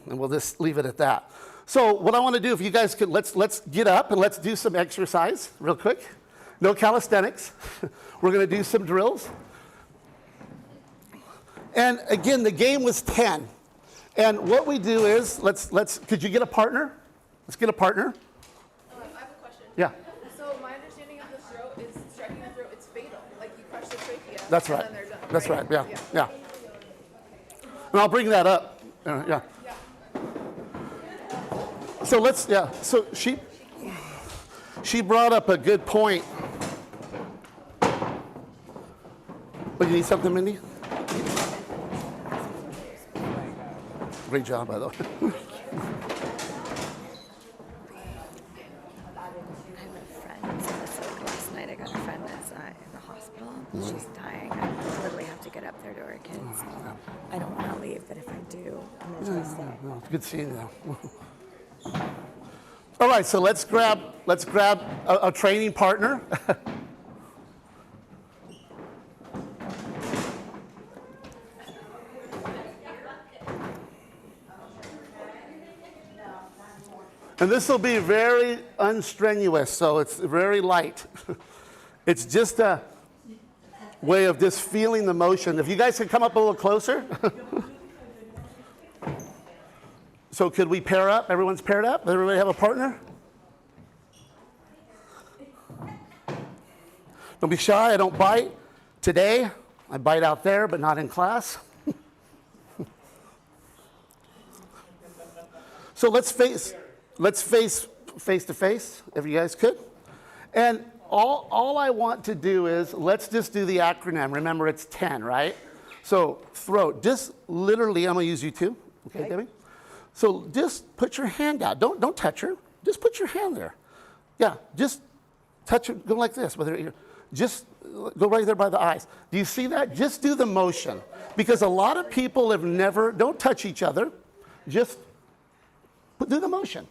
And we'll just leave it at that. So what I want to do, if you guys could, let's get up and let's do some exercise real quick. No calisthenics. We're going to do some drills. And again, the game was 10. And what we do is, could you get a partner? Let's get a partner. I have a question. Yeah. So my understanding of the throat is striking the throat, it's fatal. Like you crush the trachea. That's right. And then they're done, That's right. Yeah. Yeah. Yeah. And I'll bring that up. Yeah. So So she brought up a good point. Oh, you need something, Mindy? Great job, by the way. I have a friend, so last night I got a friend that's in the hospital. She's dying. I literally have to get up there to her kids. So I don't want to leave, but if I do, I'm going to try to stay. No, it's good seeing you. All right, so let's grab a training partner. And this will be very unstrenuous, so it's very light. It's just a way of just feeling the motion. If you guys could come up a little closer. So could we pair up? Everyone's paired up? Does everybody have a partner? Don't be shy, I don't bite. Today, I bite out there, but not in class. So let's face to face, if you guys could. And all I want to do is, let's just do the acronym. Remember, it's 10, right? So throat, just literally, I'm gonna use you too. Okay, Debbie? So just put your hand out. Don't touch her. Just put your hand there. Yeah, just touch her, go like this with her ear. Just go right there by the eyes. Do you see that? Just do the motion. Because a lot of people have never, don't touch each other. Just do the motion.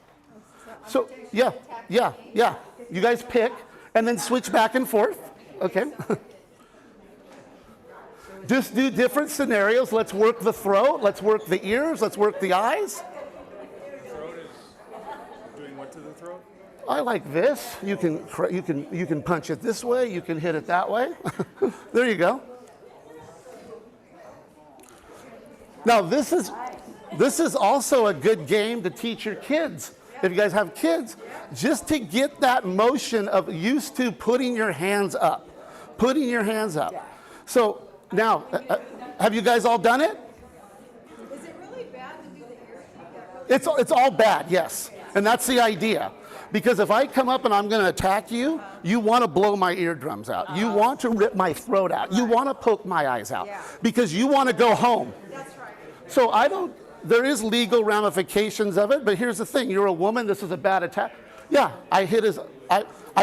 So, yeah. You guys pick, and then switch back and forth, okay? Just do different scenarios. Let's work the throat, let's work the ears, let's work the eyes. The throat is doing what to the throat? I like this. You can punch it this way, you can hit it that way. There you go. Now, this is also a good game to teach your kids. If you guys have kids, just to get that motion of used to putting your hands up. Putting your hands up. So now, have you guys all done it? Is it really bad to do the ear? It's all bad, yes. And that's the idea. Because if I come up and I'm going to attack you, you want to blow my eardrums out. You want to rip my throat out. You want to poke my eyes out. Because you want to go home. That's right. So there is legal ramifications of it, but here's the thing. You're a woman, this is a bad attack. Yeah, I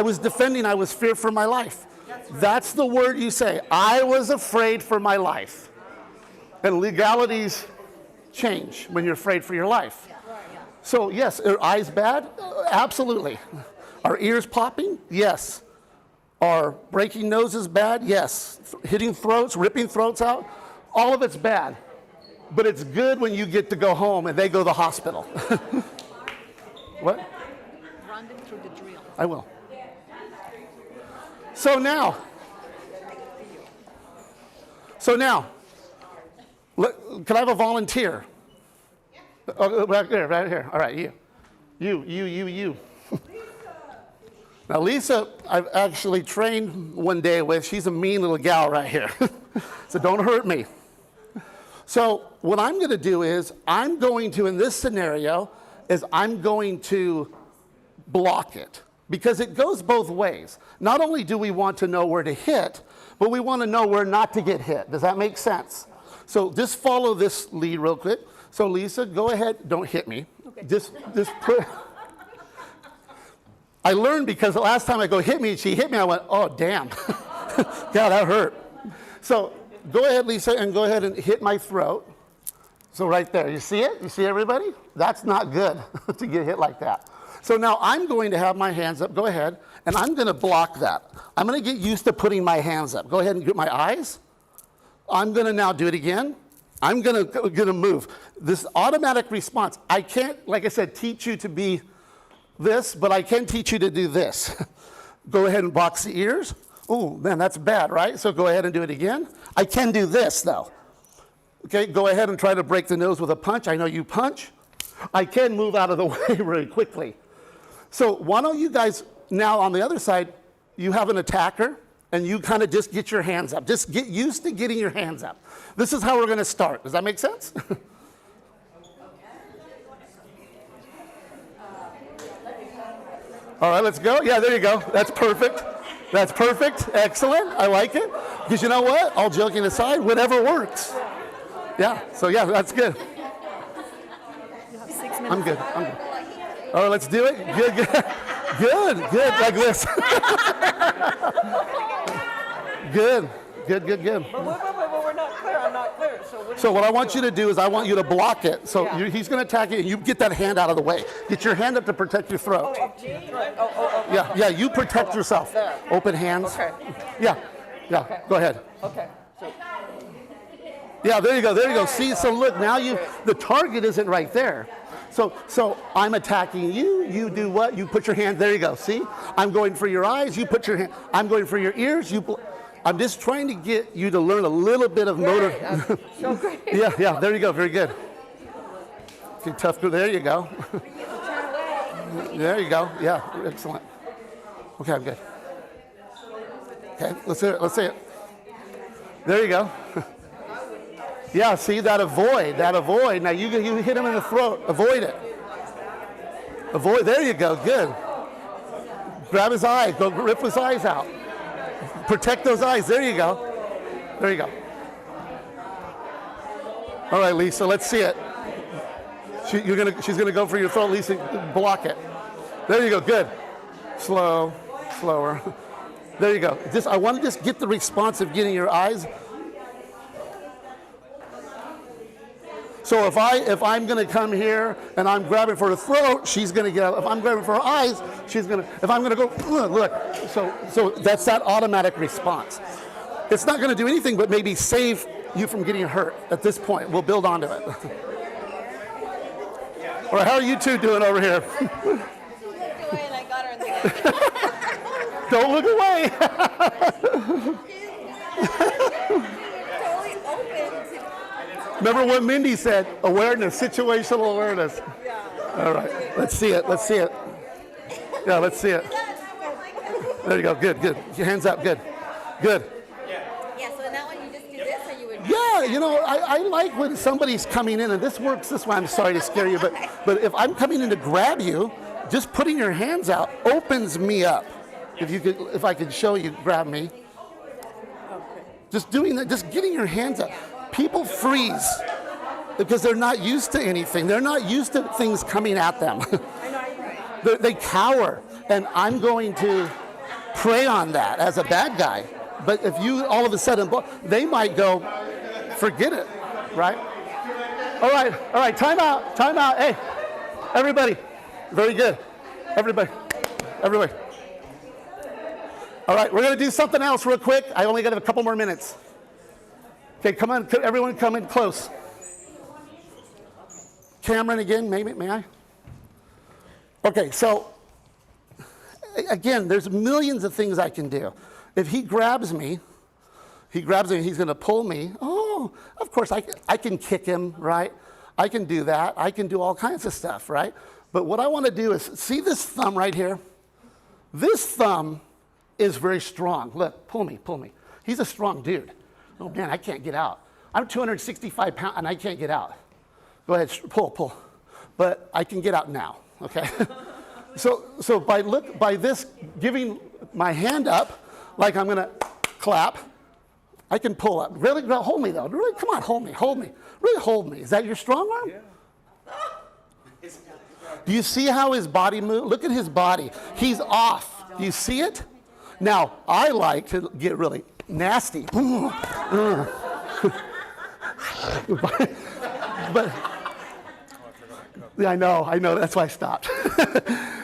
was defending, I was feared for my life. That's the word you say. I was afraid for my life. And legalities change when you're afraid for your life. So yes, are eyes bad? Absolutely. Are ears popping? Yes. Are breaking noses bad? Yes. Hitting throats, ripping throats out? All of it's bad. But it's good when you get to go home and they go to the hospital. What? Run them through the drill. I will. So now, look, can I have a volunteer? Oh, right here. All right, you. Now, Lisa, I've actually trained one day with. She's a mean little gal right here. So don't hurt me. So what I'm going to do is I'm going to, in this scenario, I'm going to block it. Because it goes both ways. Not only do we want to know where to hit, but we want to know where not to get hit. Does that make sense? So just follow this lead real quick. So Lisa, go ahead. Don't hit me. Okay. Just put. I learned because the last time I go hit me, she hit me. I went, oh damn, God, that hurt. So go ahead, Lisa, and go ahead and hit my throat. So right there, you see it? You see everybody? That's not good to get hit like that. So now I'm going to have my hands up. Go ahead, and I'm going to block that. I'm going to get used to putting my hands up. Go ahead and get my eyes. I'm going to now do it again. I'm going to move. This automatic response, I can't, like I said, teach you to be this, but I can teach you to do this. Go ahead and box the ears. Oh, man, that's bad, right? So go ahead and do it again. I can do this, though. Okay, go ahead and try to break the nose with a punch. I know you punch. I can move out of the way really quickly. So why don't you guys, now on the other side, you have an attacker, and you kind of just get your hands up. Just get used to getting your hands up. This is how we're going to start. Does that make sense? All right, let's go. Yeah, there you go. That's perfect. That's perfect. Excellent. I like it. Because you know what? All joking aside, whatever works. Yeah, so yeah, that's good. You have 6 minutes. I'm good. All right, let's do it. Good. Like this. Good. But we're not clear. I'm not clear. So what I want you to do is I want you to block it. So he's going to attack you, and you get that hand out of the way. Get your hand up to protect your throat. Yeah, you protect yourself. Open hands. Okay. Yeah, go ahead. Okay. Yeah, there you go. See, so look, now the target isn't right there. So I'm attacking you. You do what? You put your hand. There you go. See, I'm going for your eyes. You put your hand. I'm going for your ears. I'm just trying to get you to learn a little bit of motor. So great. Yeah. There you go. Very good. Okay, tough. There you go. There you go. Yeah, excellent. Okay, I'm good. Okay, let's hear it. Let's see it. There you go. Yeah, see, that avoid. Now you hit him in the throat. Avoid it. Avoid. There you go. Good. Grab his eye. Go rip his eyes out. Protect those eyes. There you go. All right, Lisa. Let's see it. She's gonna go for your throat, Lisa. Block it. There you go. Good. Slower. There you go. I want to just get the response of getting your eyes. So if I'm going to come here and I'm grabbing for her throat, she's going to get up. If I'm grabbing for her eyes, she's going to. If I'm going to go, look. So that's that automatic response. It's not going to do anything but maybe save you from getting hurt at this point. We'll build onto it. All right, how are you two doing over here? Don't look away. Remember what Mindy said, awareness, situational awareness. All right, let's see it. Yeah, let's see it. There you go, good. Your hands up, good. Yeah, so in that one you just do this or you would... Yeah, I like when somebody's coming in, and this works this way. I'm sorry to scare you, but if I'm coming in to grab you, just putting your hands out opens me up. If I could show you, grab me. Just doing that, just getting your hands up. People freeze because they're not used to anything. They're not used to things coming at them. They cower, and I'm going to prey on that as a bad guy. But if you all of a sudden, they might go, forget it, right? All right, time out. Hey, everybody, very good. Everybody, Everybody. All right, we're going to do something else real quick. I only got a couple more minutes. Okay, come on, everyone come in close. Cameron again, may I? Okay, so again, there's millions of things I can do. If he grabs me, he's going to pull me. Oh, of course, I can kick him, right? I can do that. I can do all kinds of stuff, right? But what I want to do is, see this thumb right here? This thumb is very strong. Look, pull me. He's a strong dude. Oh man, I can't get out. I'm 265 pounds and I can't get out. Go ahead, pull. But I can get out now, okay? So by this giving my hand up, like I'm gonna clap, I can pull up. Really, hold me though. Really, come on, hold me. Really hold me. Is that your strong arm? Yeah. Do you see how his body moves? Look at his body. He's off. Do you see it? Now, I like to get really nasty. but yeah, I know. That's why I stopped.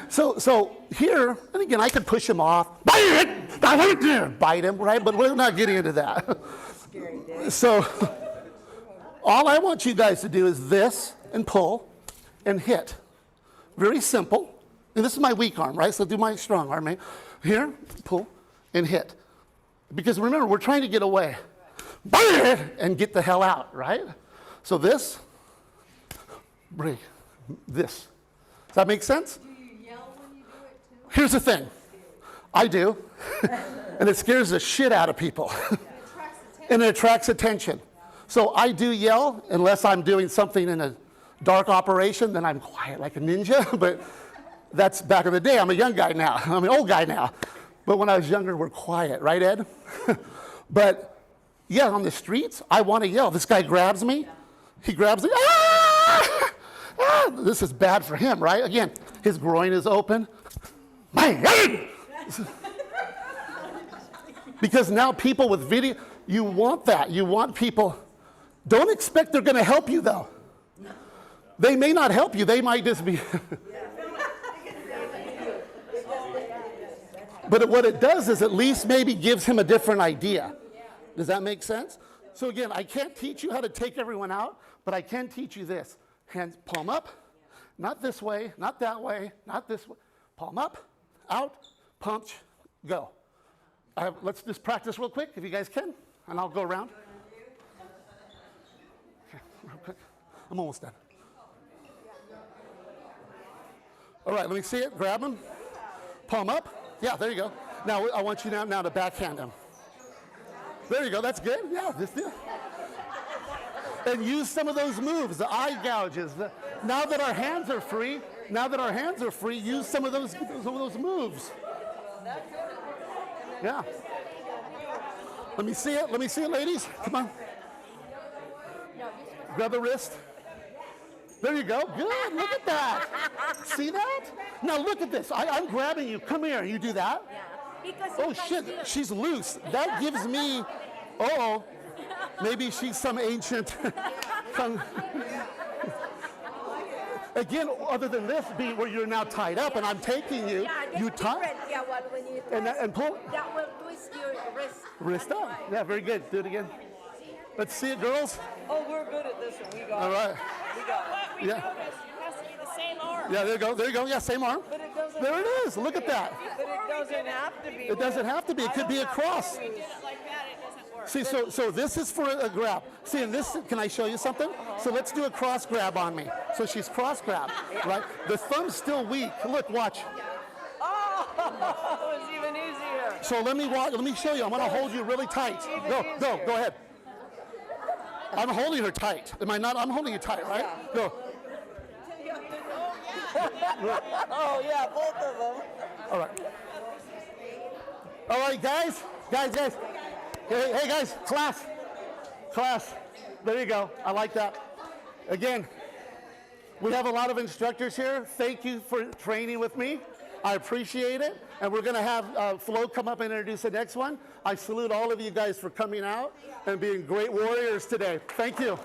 So here, and again, I could push him off. Bite him, right? But we're not getting into that. So all I want you guys to do is this and pull and hit. Very simple. And this is my weak arm, right? So do my strong arm, right? Here, pull and hit. Because remember, we're trying to get away. And get the hell out, right? So this, break, this. Does that make sense? Do you yell when you do it too? Here's the thing. I do. And it scares the shit out of people. And it attracts attention. So I do yell unless I'm doing something in a dark operation, then I'm quiet like a ninja. But that's back in the day. I'm a young guy now. I'm an old guy now. But when I was younger, we're quiet, right, Ed? But yeah, on the streets, I want to yell. This guy grabs me. He grabs me. Ah! Ah! This is bad for him, right? Again, his groin is open. Because now people with video, you want that. You want people. Don't expect they're going to help you, though. They may not help you. They might just be. But what it does is at least maybe gives him a different idea. Does that make sense? So again, I can't teach you how to take everyone out, but I can teach you this. Hands, palm up, not this way, not that way, not this way. Palm up, out, punch, go. Let's just practice real quick, if you guys can, and I'll go around. Okay, real quick. I'm almost done. All right, let me see it. Grab him. Palm up. Yeah, there you go. Now, I want you now to backhand him. There you go. That's good. Yeah, just do it. And use some of those moves, the eye gouges. Now that our hands are free, use some of those moves. Yeah. Let me see it, ladies. Come on. Grab the wrist. There you go. Good. Look at that. See that? Now look at this. I'm grabbing you. Come here. You do that. Oh shit. She's loose. That gives me. Oh. Maybe she's some ancient. Again, other than this being where you're now tied up and I'm taking you, you tie. Yeah, well, when you And pull. that will twist your wrist. Wrist up. Yeah, very good. Do it again. Let's see it, girls. Oh, we're good at this one. We got All right. We got What we Yeah. noticed, it has to be the same arm. Yeah, there you go. There you go. Yeah, same arm. But it doesn't. There it is. Look at that. But it doesn't have to be. It doesn't have to be. It could be a cross. If we did it like that, it doesn't work. See, so this is for a grab. See, and this, can I show you something? So let's do a cross grab on me. So she's cross grab, right? The thumb's still weak. Look, watch. Oh, it's even easier. So let me show you. I'm gonna hold you really tight. Go ahead. I'm holding her tight. Am I not? I'm holding you tight, right? Go. Oh yeah, both of them. All right. All right, guys. Hey, guys, class. There you go. I like that. Again, we have a lot of instructors here. Thank you for training with me. I appreciate it. And we're going to have Flo come up and introduce the next one. I salute all of you guys for coming out and being great warriors today. Thank you.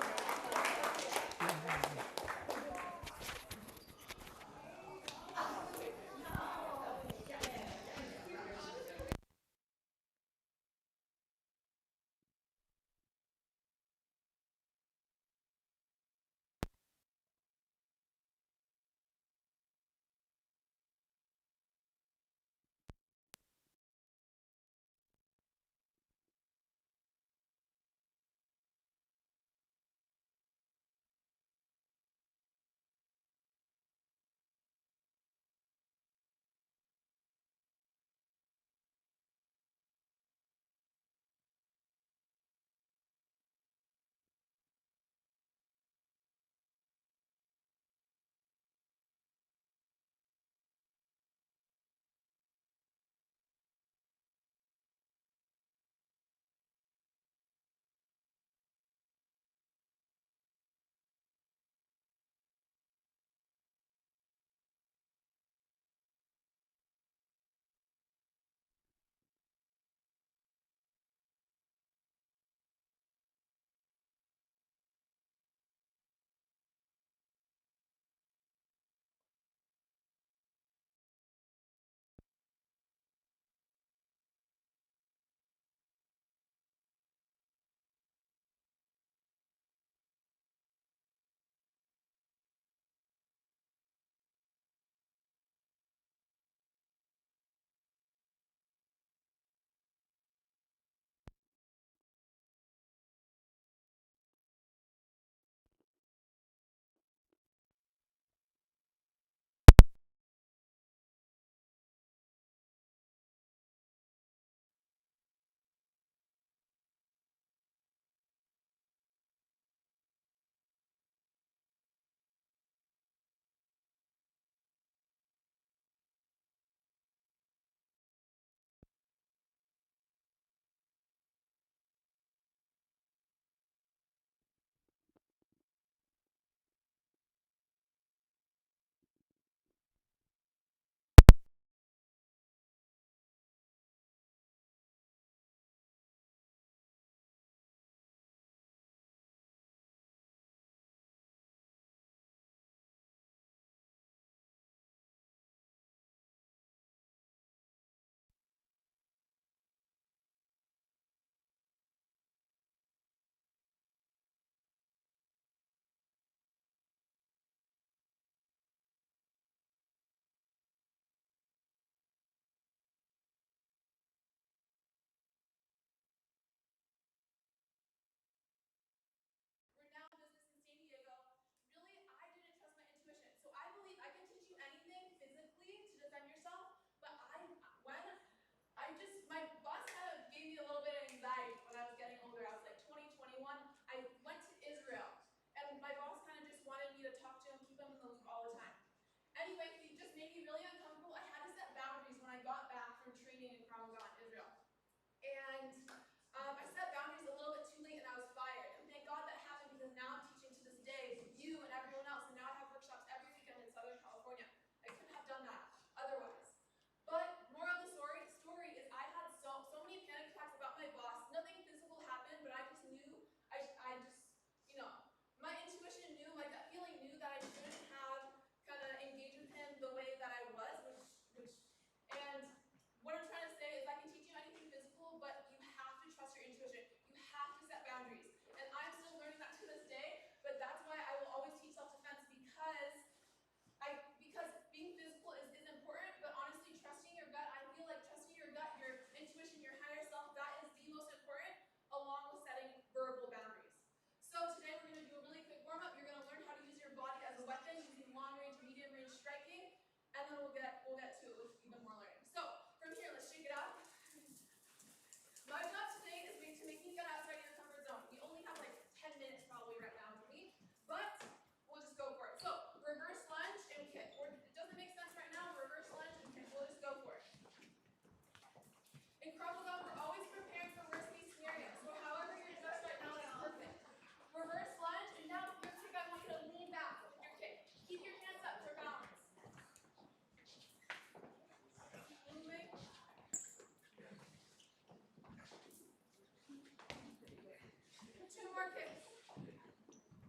more kicks.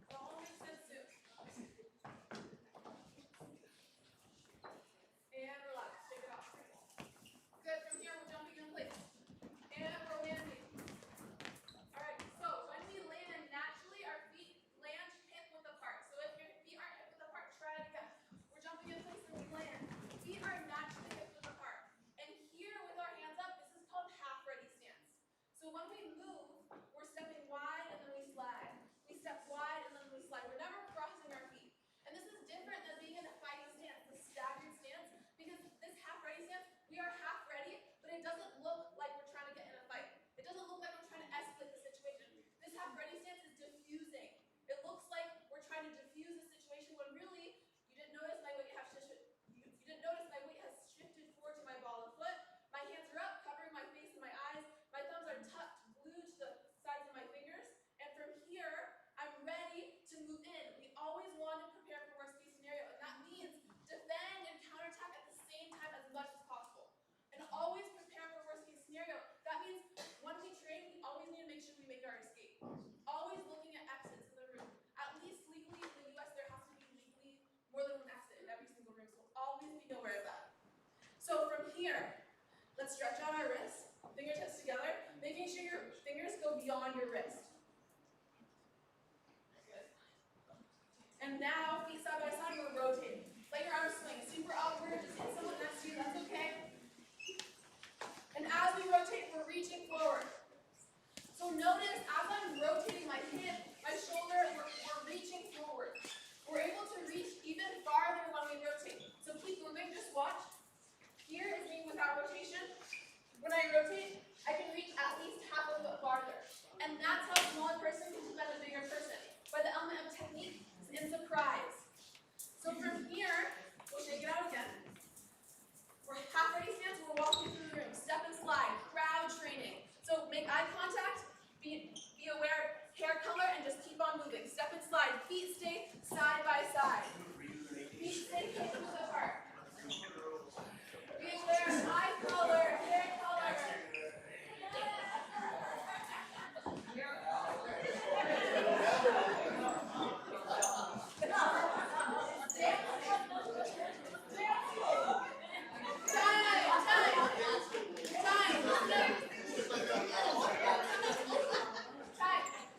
It'll all make sense soon. And relax. Shake it off. Good. From here, we're jumping in place. And we're landing. All right. So when we land, naturally our feet land hip width apart. So if your feet aren't hip width apart, try it again. We're jumping in place and we land. Feet are naturally hip width apart. And here with our hands up, this is called half ready stance. So when we move, we're stepping wide and then we slide. We step wide and then we slide. We're never crossing our feet. And this is different than being in a fighting stance, the staggered stance, because this half ready stance, we are half ready, but it doesn't look like we're trying to get in a fight. It doesn't look like we're trying to escalate the situation. This half ready stance is diffusing. It looks like we're trying to diffuse the situation when really you didn't notice my weight has shifted. You didn't notice my weight has shifted forward to my ball of foot. My hands are up, covering my face and my eyes. My thumbs are tucked, glued to the sides of my fingers. And from here, I'm ready to move in. We always want to prepare for worst case scenario, and that means defend and counterattack at the same time as much as possible. And always prepare for worst case scenario. That means when we train, we always need to make sure we make our escape. Always looking at exits in the room. At least legally in the US, there has to be legally more than one exit in every single room, so always be aware of that. So from here, let's stretch out our wrists, fingertips together, making sure your fingers go beyond your wrist. Good. And now, feet side by side, we're rotating. Let your arms swing. Super awkward, just hit someone next to you, that's okay. And as we rotate, we're reaching forward. So notice, as I'm rotating my hip, my shoulder, we're reaching forward. We're able to reach even farther when we rotate. So keep moving, just watch. Here is me without rotation. When I rotate, I can reach at least half a foot farther. And that's how a smaller person can defend a bigger person. By the element of technique and surprise. So from here, we'll shake it out again. We're half ready stance, we're walking through the room. Step and slide, crowd training. So make eye contact, be aware of hair color, and just keep on moving. Step and slide, feet stay side by side. Feet stay hip width apart. Be aware of eye color, hair color.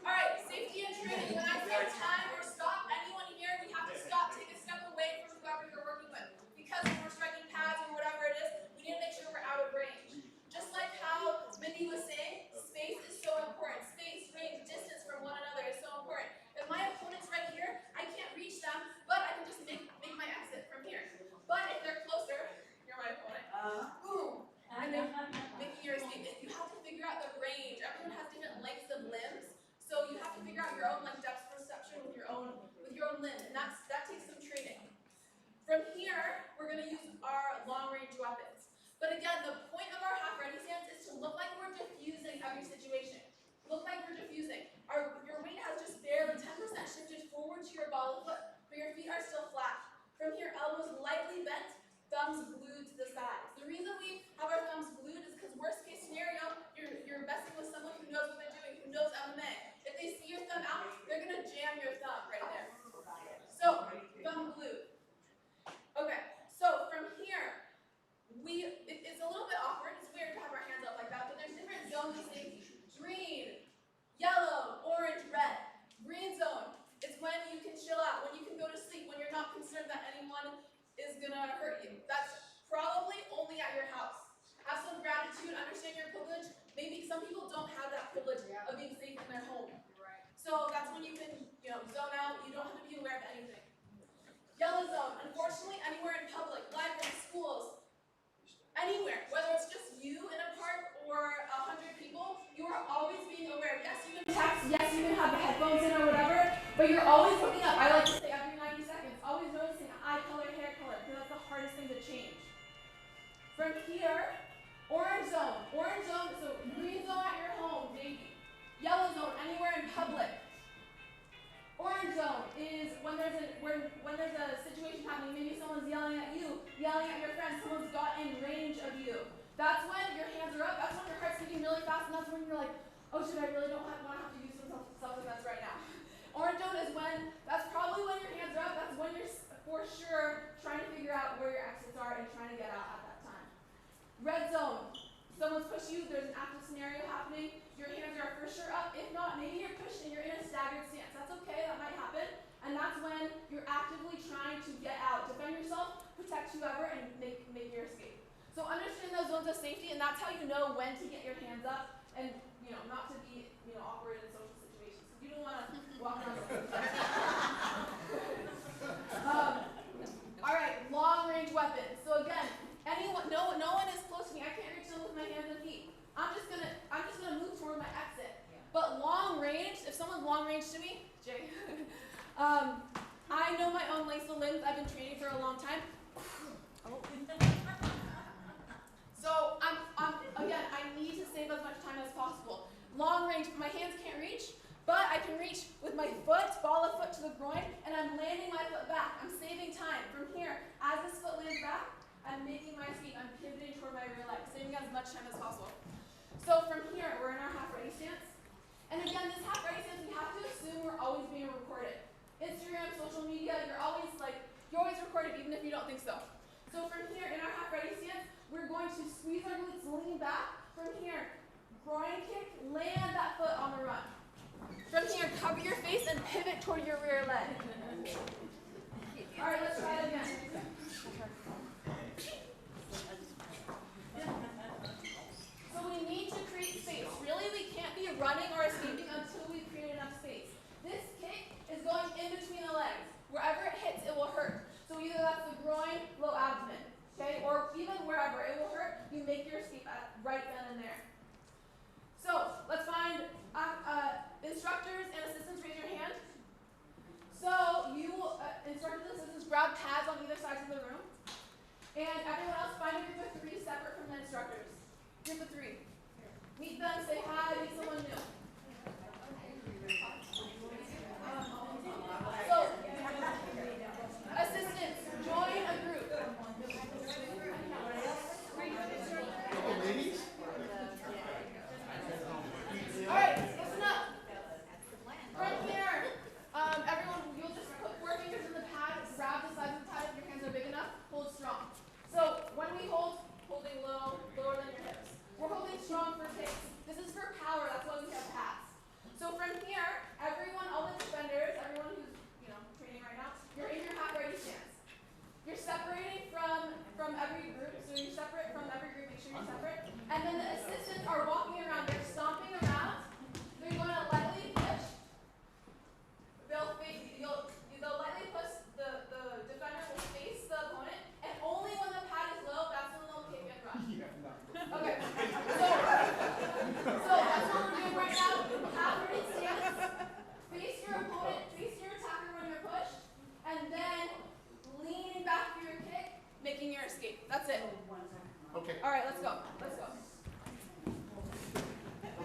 Alright, safety and training. When I say time or stop, anyone here, we have to stop, take a step away from whoever you're working with. Because when we're striking pads or whatever it is, we need to make sure we're out of range. Just like how Mindy was saying, space is so important. Space, range, distance from one another is so important. If my opponent's right here, I can't reach them, but I can just make my exit from here. But if they're closer, you're my opponent. Boom. And then making your escape. You have to figure out the range. Everyone has different lengths of limbs, so you have to figure out your own depth perception with your own limb, and that takes some training. From here, we're going to use our long-range weapons. But again, the point of our half-ready stance is to look like we're diffusing every situation. Look like we're diffusing. Your weight has just barely 10% shifted forward to your ball of foot, but your feet are still flat. From here, elbows lightly bent, thumbs glued to the sides. The reason we have our thumbs glued is because worst case scenario, you're messing with someone who knows what they're doing, who knows MMA. If they see your thumb out, they're going to jam your thumb right there. So, thumb glued. Okay, so from here, it's a little bit awkward. It's weird to have our hands up like that, but there's different zones of safety. Green, yellow, orange, red. Green zone is when you can chill out, when you can go to sleep, when you're not concerned that anyone is going to hurt you. That's probably only at your house. Have some gratitude, understand your privilege. Maybe some people don't have that privilege of being safe in their home. So that's when you can, zone out. You don't have to be aware of anything. Yellow zone, unfortunately, anywhere in public, libraries, schools, anywhere, whether it's just you in a park or 100 people, you are always being aware. Yes, you can text, yes, you can have the headphones in or whatever, but you're always looking up. I like to say every 90 seconds, always noticing eye color, hair color, because that's the hardest thing to change. From here, orange zone, so green zone at your home, maybe. Yellow zone, anywhere in public. Orange zone is when there's a situation happening, maybe someone's yelling at you, yelling at your friend, someone's got in range of you. That's when your hands are up, that's when your heart's beating really fast, and that's when you're like, oh shit, I really don't want to have to use some self-defense right now. Orange zone is that's probably when your hands are up. That's when you're for sure trying to figure out where your exits are and trying to get out at that time. Red zone, someone's pushed you, there's an active scenario happening, your hands are for sure up. If not, maybe you're pushed and you're in a staggered stance. That's okay, that might happen. And that's when you're actively trying to get out, defend yourself, protect whoever, and make your escape. So understand those zones of safety, and that's how you know when to get your hands up and not to be awkward in social situations. You don't want to walk around with all right, long range weapons. So again, no one is close to me. I can't reach them with my hands and feet. I'm just gonna move toward my exit. But long range, if someone's long range to me, Jay, I know my own lethal limbs. I've been training for a long time. So again, I need to save as much time as possible. Long range, my hands can't reach, but I can reach with my foot, ball of foot to the groin, and I'm landing my foot back. I'm saving time. From here, as this foot lands back, I'm making my escape. I'm pivoting toward my rear leg, saving as much time as possible. So from here, we're in our half ready stance. And again, this half ready stance, we have to assume we're always being recorded. Instagram, social media, you're always recorded even if you don't think so. So from here, in our half ready stance, we're going to squeeze our glutes, lean back. From here, groin kick, land that foot on the run. From here, cover your face and pivot toward your rear leg. All right, let's try it again. So we need to create space. Really, we can't be running or escaping until we create enough space. This kick is going in between the legs. Wherever it hits, it will hurt. So either that's the groin, low abdomen, okay, or even wherever it will hurt, you make your escape right then and there. So let's find instructors and assistants. Raise your hand. So you instructors and assistants grab pads on either side of the room, and everyone else find a group of 3 separate from the instructors. Group of 3. Meet them. Say hi. Meet someone new. So assistants, join a group. All right, listen up. From here, everyone, you'll just put 4 fingers in the pad, grab the sides of the pad if your hands are big enough, hold strong. So when we holding low, lower than your hips. We're holding strong for pace. This is for power, that's why we have pads. So from here, everyone, all the defenders, everyone who's training right now, you're in your half ready stance. You're separating from every group, so you're separate from every group, make sure you're separate. And then the assistants are walking around, they're stomping around, they're going to lightly push. They'll lightly push, the defender will face the opponent, and only when the pad is low, that's when they'll kick and rush. Okay, so that's what we're doing right now. Half ready stance, face your opponent, face your attacker when you're pushed, and then leaning back for your kick, making your escape. That's it. Okay. All right, let's go. Let's go.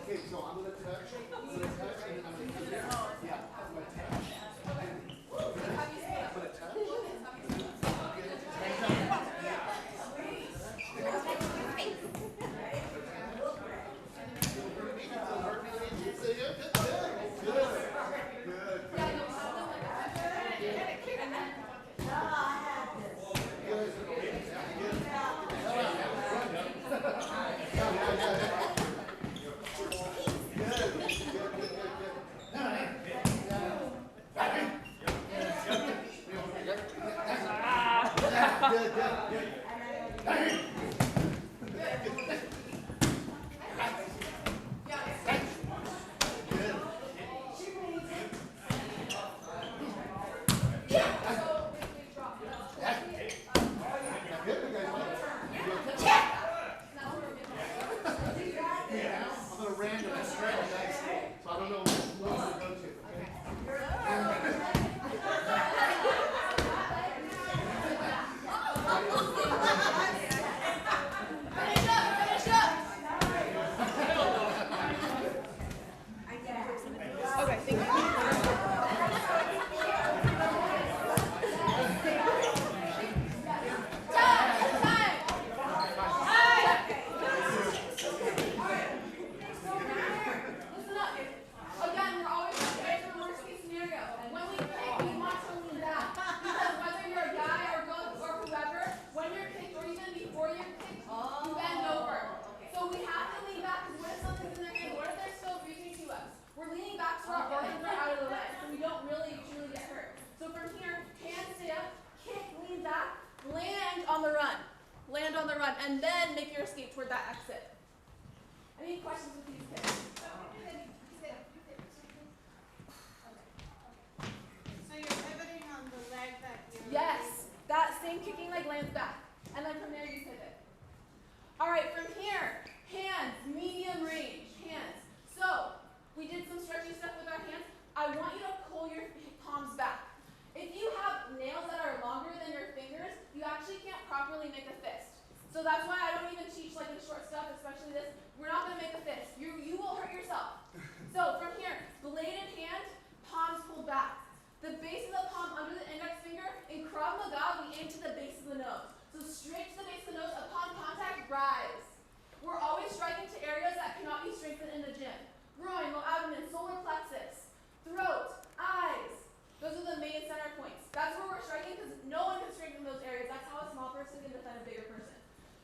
Okay, so I'm going to touch. And then I'm going to come here. Yeah, I'm going to touch. Have you seen it? I'm going to touch. then make your escape toward that exit. Any questions with these kids? So you're pivoting on the leg that you're... Yes, that same kicking leg lands back. And then from there you pivot. All right, from here, hands, medium range, hands. So, we did some stretchy stuff with our hands. I want you to pull your palms back. If you have nails that are longer than your fingers, you actually can't properly make a fist. So that's why I don't even teach like the short stuff, especially this. We're not gonna make a fist. You will hurt yourself. So from here, bladed hand, palms pulled back. The base of the palm under the index finger. In Krav Maga, we aim to the base of the nose. So straight to the base of the nose, upon contact, rise. We're always striking to areas that cannot be strengthened in the gym. Groin, low abdomen, solar plexus, throat, eyes. Those are the main center points. That's where we're striking because no one can strengthen those areas. That's how a small person can defend a bigger person.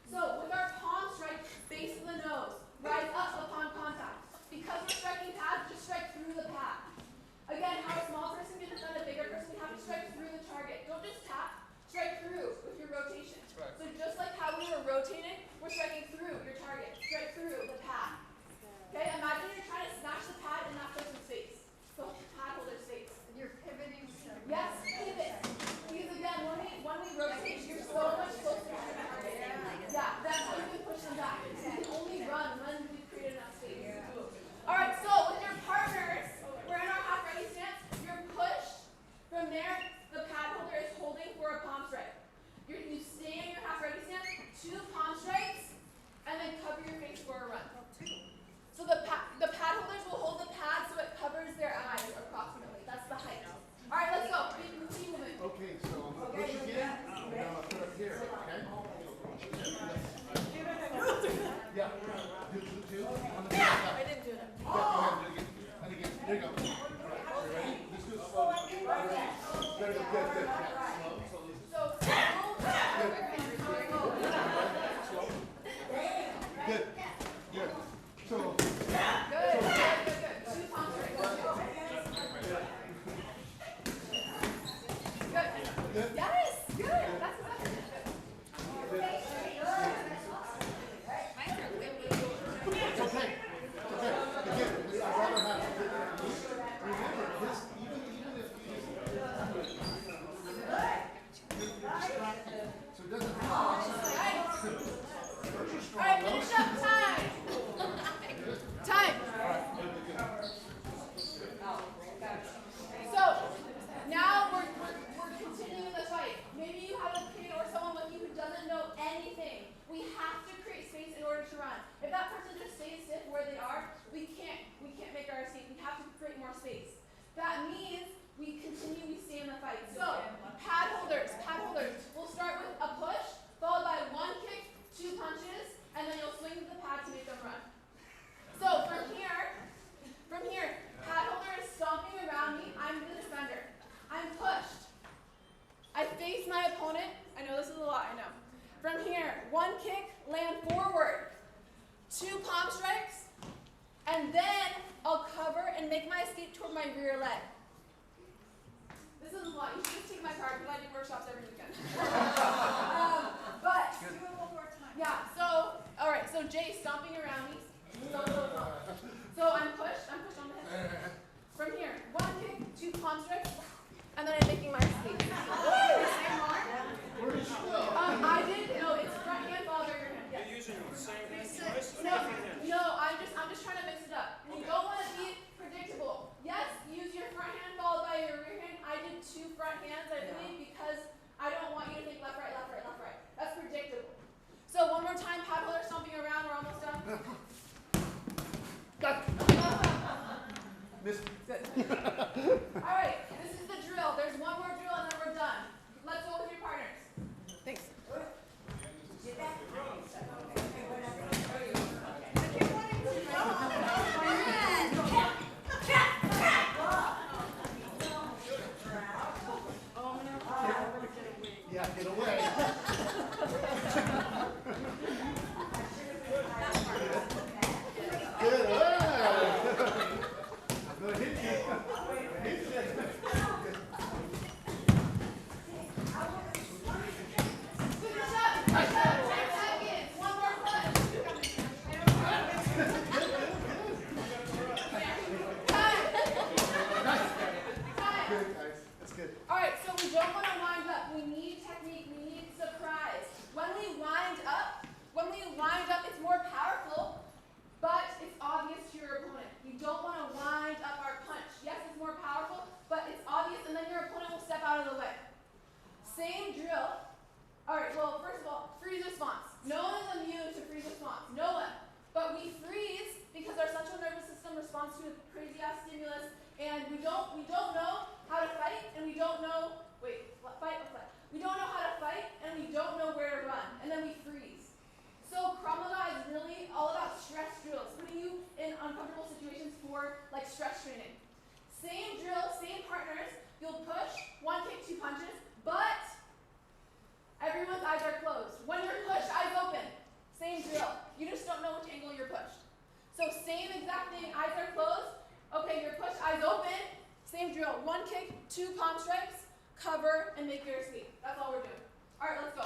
So with our palm strike, base of the nose, rise up upon contact. Because we're striking pads, just strike through the pad. Again, how a small person can defend a bigger person, we have to strike through the target. Don't just tap, strike through with your rotation. So just like how we were rotating, we're striking through your target. Strike through the pad. Okay, imagine you're trying to smash the pad in that person's face. So pad holder's face. You're pivoting. Yes, pivot. Because again, when we rotate, you're so much closer to the target. Yeah, that's how you can push them back. You can only run when we create enough space. Alright, so with your partners, we're in our half ready stance. You're pushed. From there, the pad holder is holding for a palm strike. You stay in your half ready stance, 2 palm strikes, and then cover your face for a run. So the pad holders will hold the pad so it covers their eyes approximately. That's the height. Alright, let's go. Keep moving. Okay, so I'm gonna push again, and then I'm gonna put up here, okay? Yeah. Do two. I didn't do that. Yeah, go ahead, do it again. And again. There you go. You ready? Let's do it slowly. There you go. Good. Yeah. Slow. Good. Good. So. Good. 2 palm strikes. Good. Yes. Good. That's exactly it. It's okay. Again, I'd rather have. Remember, this even if so it doesn't Alright, finish up. Time. So now we're continuing the fight. Maybe you have a kid or someone with you who doesn't know anything. We have to create space in order to run. If that person just stays stiff where they are, we can't make our escape. We have to create more space. That means we stay in the fight. So pad holders. We'll start with a push, followed by 1 kick, 2 punches, and then you'll swing the pad to make them run. So from here, pad holder is stomping around me. I'm the defender. I'm pushed. I face my opponent. I know this is a lot, I know. From here, 1 kick, land forward. 2 palm strikes, and then I'll cover and make my escape toward my rear leg. This is a lot. You should just take my card because I do workshops every weekend. But do it one more time. Yeah. So, all right. So Jay stomping around me. So I'm pushed on the head. From here, 1 kick, 2 palm strikes, and then I'm making my escape. Same arm. Where did you go? I did. No, it's front hand followed by rear hand. Yes. You're using the same hand. No. I'm just trying to mix it up. You don't want to be predictable. Yes, use your front hand followed by your rear hand. I did 2 front hands, I believe, because I don't want you to think left, right, left, right, left, right. That's predictable. So one more time, pad holder stomping around. We're almost done. Miss. Good. All right, this is the drill. There's one more drill and then we're done. Let's go with your partners. Thanks. Yeah, get away. Same drill. All right, well, first of all, freeze response. No one is immune to freeze response. No one. But we freeze because our central nervous system responds to a crazy-ass stimulus, and we don't know how to fight, and we don't know, fight. We don't know how to fight, and we don't know where to run, and then we freeze. So Krav Maga is really all about stress drills, putting you in uncomfortable situations for like stress training. Same drill, same partners. You'll push, 1 kick, 2 punches, but everyone's eyes are closed. When you're pushed, eyes open. Same drill. You just don't know which angle you're pushed. So same exact thing, eyes are closed. Okay, you're pushed, eyes open. Same drill. 1 kick, 2 palm strikes, cover, and make your escape. That's all we're doing. All right, let's go.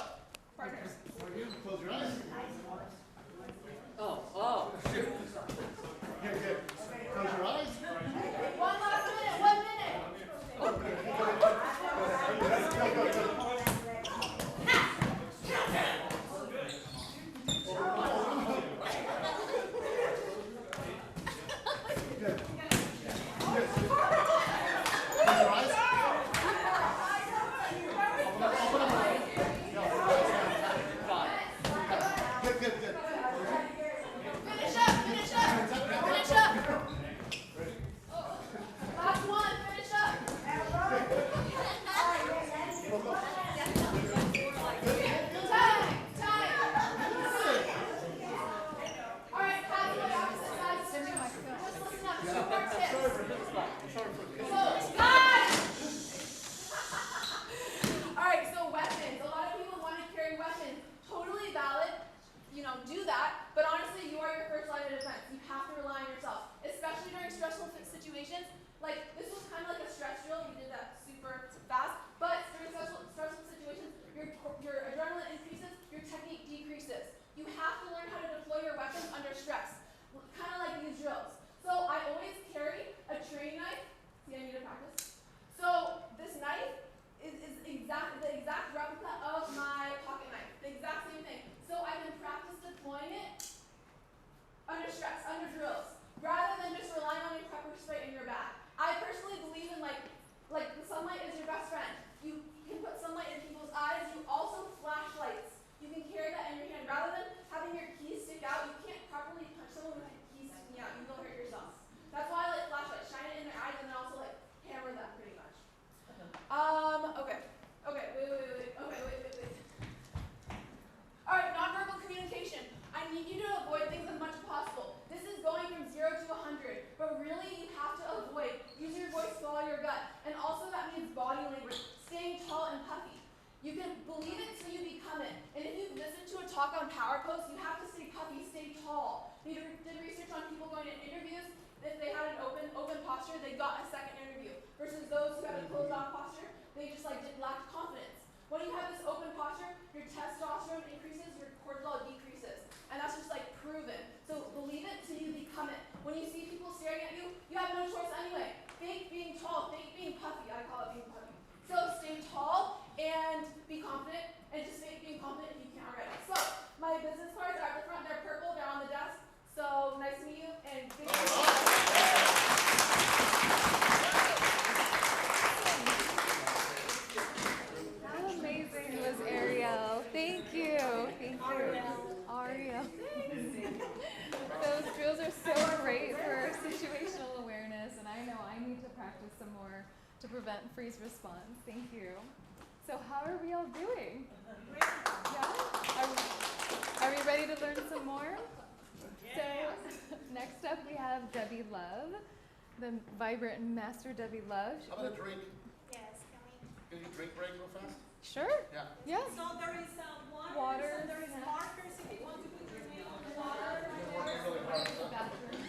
Partners. Close your eyes. Oh. Good. Close your eyes. One last minute, 1 minute. Finish up. Last one, finish up. Time. All right, pass to the opposite side. Just listen up, 2 more tips. So, guys! All right, so weapons. A lot of people want to carry weapons. Totally valid. Do that. But honestly, you are your first line of defense. You have to rely on yourself, especially during stressful situations. Like, this was kind of like a stress drill. We did that super fast. But during stressful situations, your adrenaline increases, your technique decreases. You have to learn how to deploy your weapons under stress, kind of like these drills. So I always carry a training knife. See, I need to practice. So this knife is the exact replica of my pocket knife. The exact same thing. So I can practice deploying it under stress, under drills, rather than just relying on your pepper spray in your bag. I personally believe in like the sunlight is your best friend. You can put sunlight in people's eyes. You also flashlights. You can carry that in your hand. Rather than having your keys stick out, you can't properly punch someone with your keys sticking out. You will hurt yourself. That's why I like flashlights. Shine it in their eyes and then also like hammer them pretty much. Okay, wait. All right, nonverbal communication. I need you to avoid things as much as possible. This is going from 0 to 100, but really you have to avoid. Use your voice, follow your gut. And also that means body language, staying tall and puffy. You can believe it till you become it. And if you've listened to a talk on power pose, you have to stay puffy, stay tall. We did research on people going to interviews. If they had an open posture, they got a second interview. Versus those who had a closed off posture, they just lacked confidence. When you have this open posture, your testosterone increases, your cortisol decreases. And that's just proven. So believe it till you become it. When you see people staring at you, you have no choice anyway. Fake being tall, fake being puffy. I call it being puffy. So stay tall and be confident, and just fake being confident if you can't already. So my business cards are at the front. They're purple. They're on the desk. So nice to meet you, and big How amazing was Ariel? Thank you. Ariel. Those drills are so great for situational awareness, and I know I need to practice some more to prevent freeze response. Thank you. So how are we all doing? Yeah? Are we ready to learn some more? So next up we have Debbie Love, the vibrant master Debbie Love. How about a drink? Yes, Can you drink break real fast? Sure. Yeah. so there is water, Water, so there is yeah. markers if you want to put your name on the water. Bathroom.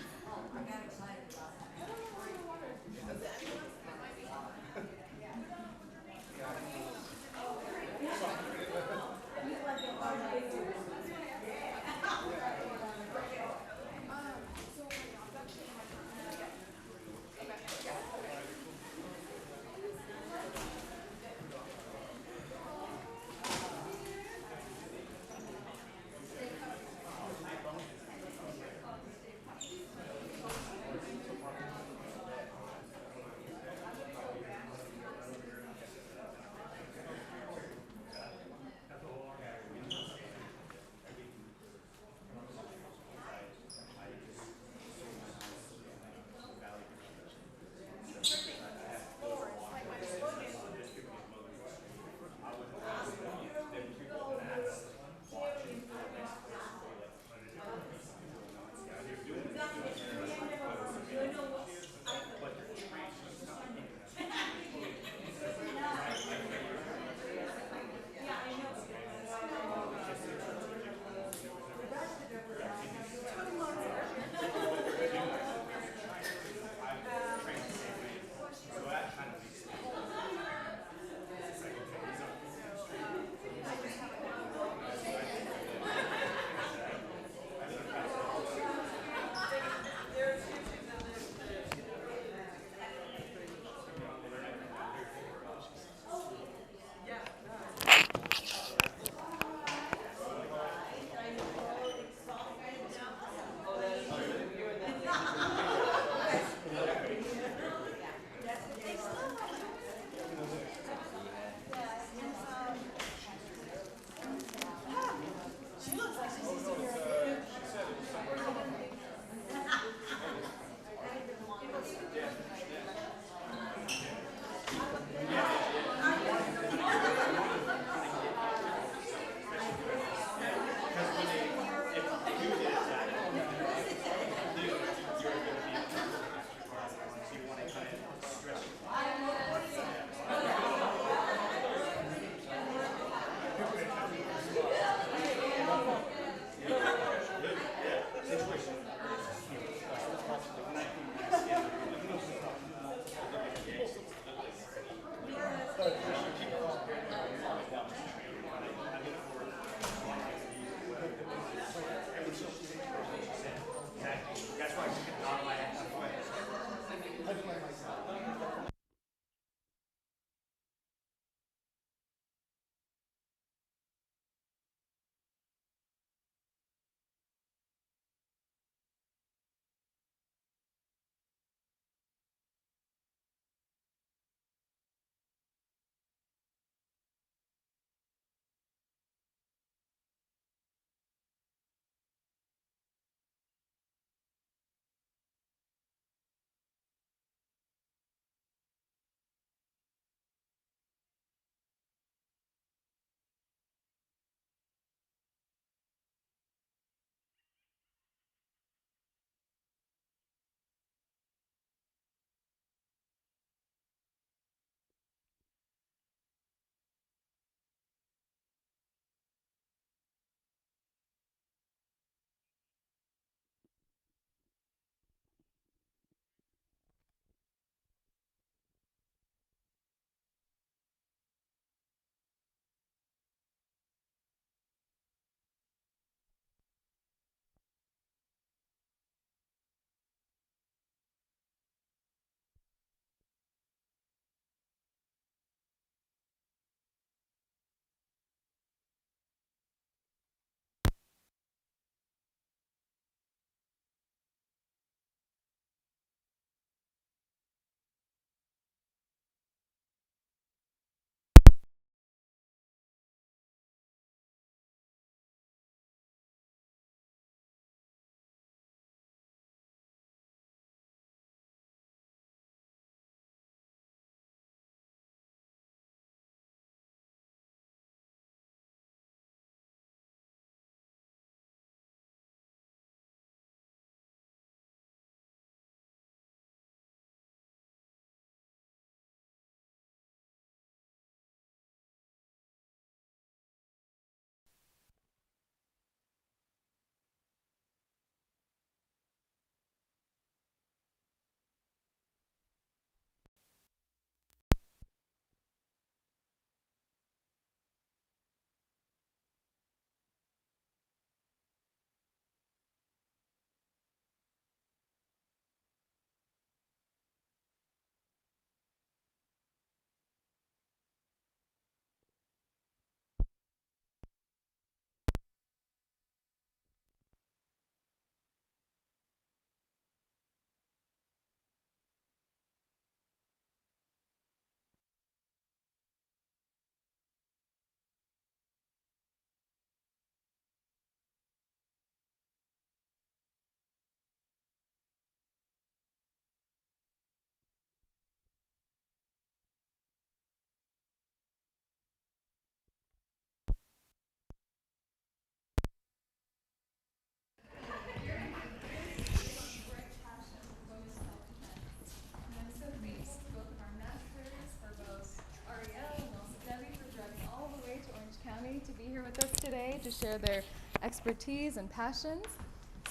share their expertise and passions.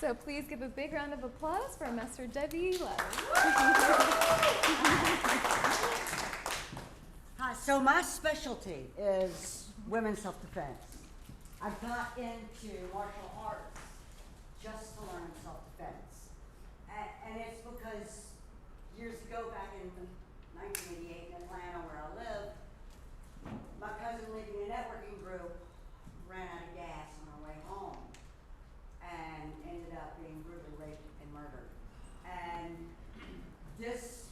So please give a big round of applause for Master Debbie Love. Hi, so my specialty is women's self-defense. I got into martial arts just to learn self-defense. And it's because years ago, back in 1988 in Atlanta where I live, my cousin leading a networking group ran out of gas on her way home and ended up being brutally raped and murdered. And this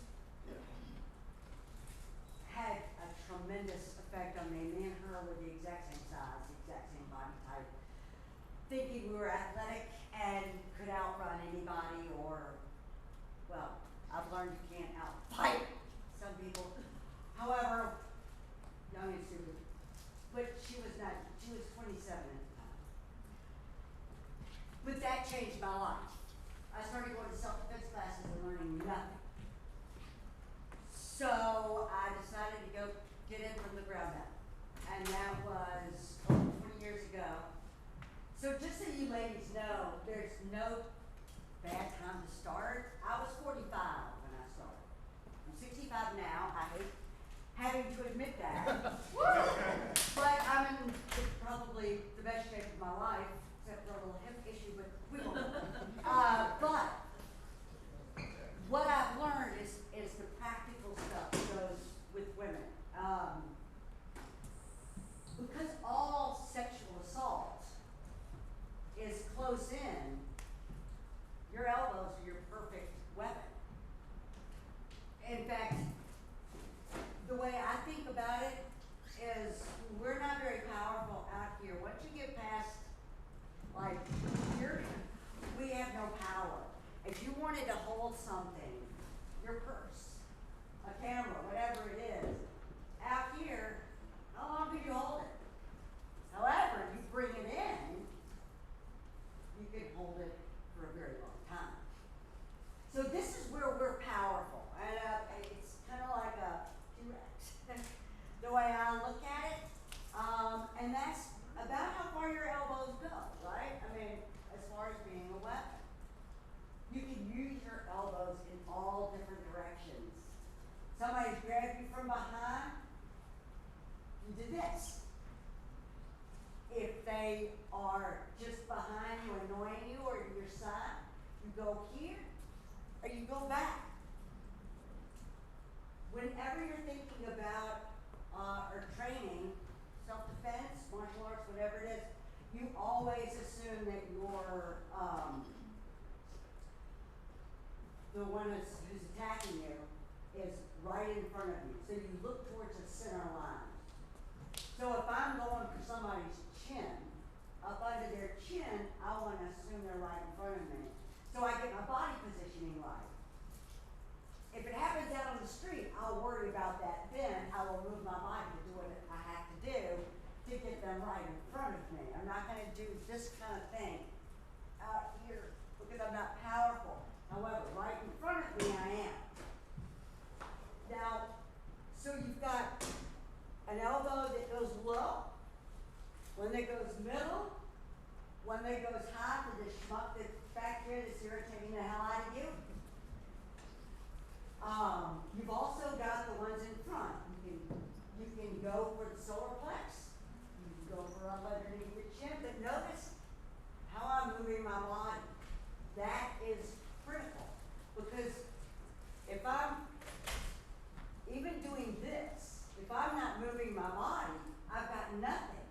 had a tremendous effect on me. Me and her were the exact same size, the exact same body type, thinking we were athletic and could outrun anybody, or, well, I've learned you can't outfight some people. However, young and stupid, but she was 27 at the time. But that changed my life. I started going to self-defense classes and learning nothing. So I decided to go get in from the ground up. And that was over 20 years ago. So just so you ladies know, there's no bad time to start. I was 45 when I started. I'm 65 now. I hate having to admit that. But I'm in probably the best shape of my life, except for a little hip issue, but we won't. But what I've learned is the practical stuff that goes with women. Because all sexual assault is close in, your elbows are your perfect weapon. In fact, the way I think about it is we're not very powerful out here. Once you get past, like, here, we have no power. If you wanted to hold something, your purse, a camera, whatever it is, out here, how long could you hold it? However, if you bring it in, you can hold it for a very long time. So this is where we're powerful, and it's kind of like a T-Rex, the way I look at it, and that's about how far your elbows go, right? I mean, as far as being a weapon. You can use your elbows in all different directions. Somebody grabbed you from behind, you did this. If they are just behind you, annoying you, or to your side, you go here, or you go back. Whenever you're thinking about or training, self-defense, martial arts, whatever it is, you always assume that you're the one who's attacking you is right in front of you. So you look towards the center line. So if I'm going for somebody's chin, up under their chin, I want to assume they're right in front of me. So I get my body positioning right. If it happens out on the street, I'll worry about that then. I will move my body to do what I have to do to get them right in front of me. I'm not going to do this kind of thing out here because I'm not powerful. However, right in front of me, I am. Now, so you've got an elbow that goes low, one that goes middle, one that goes high for the schmuck that's back here that's irritating the hell out of you. You've also got the ones in front. You can go for the solar plex. You can go for up underneath your chin, but notice how I'm moving my body. That is critical because if I'm even doing this, if I'm not moving my body, I've got nothing.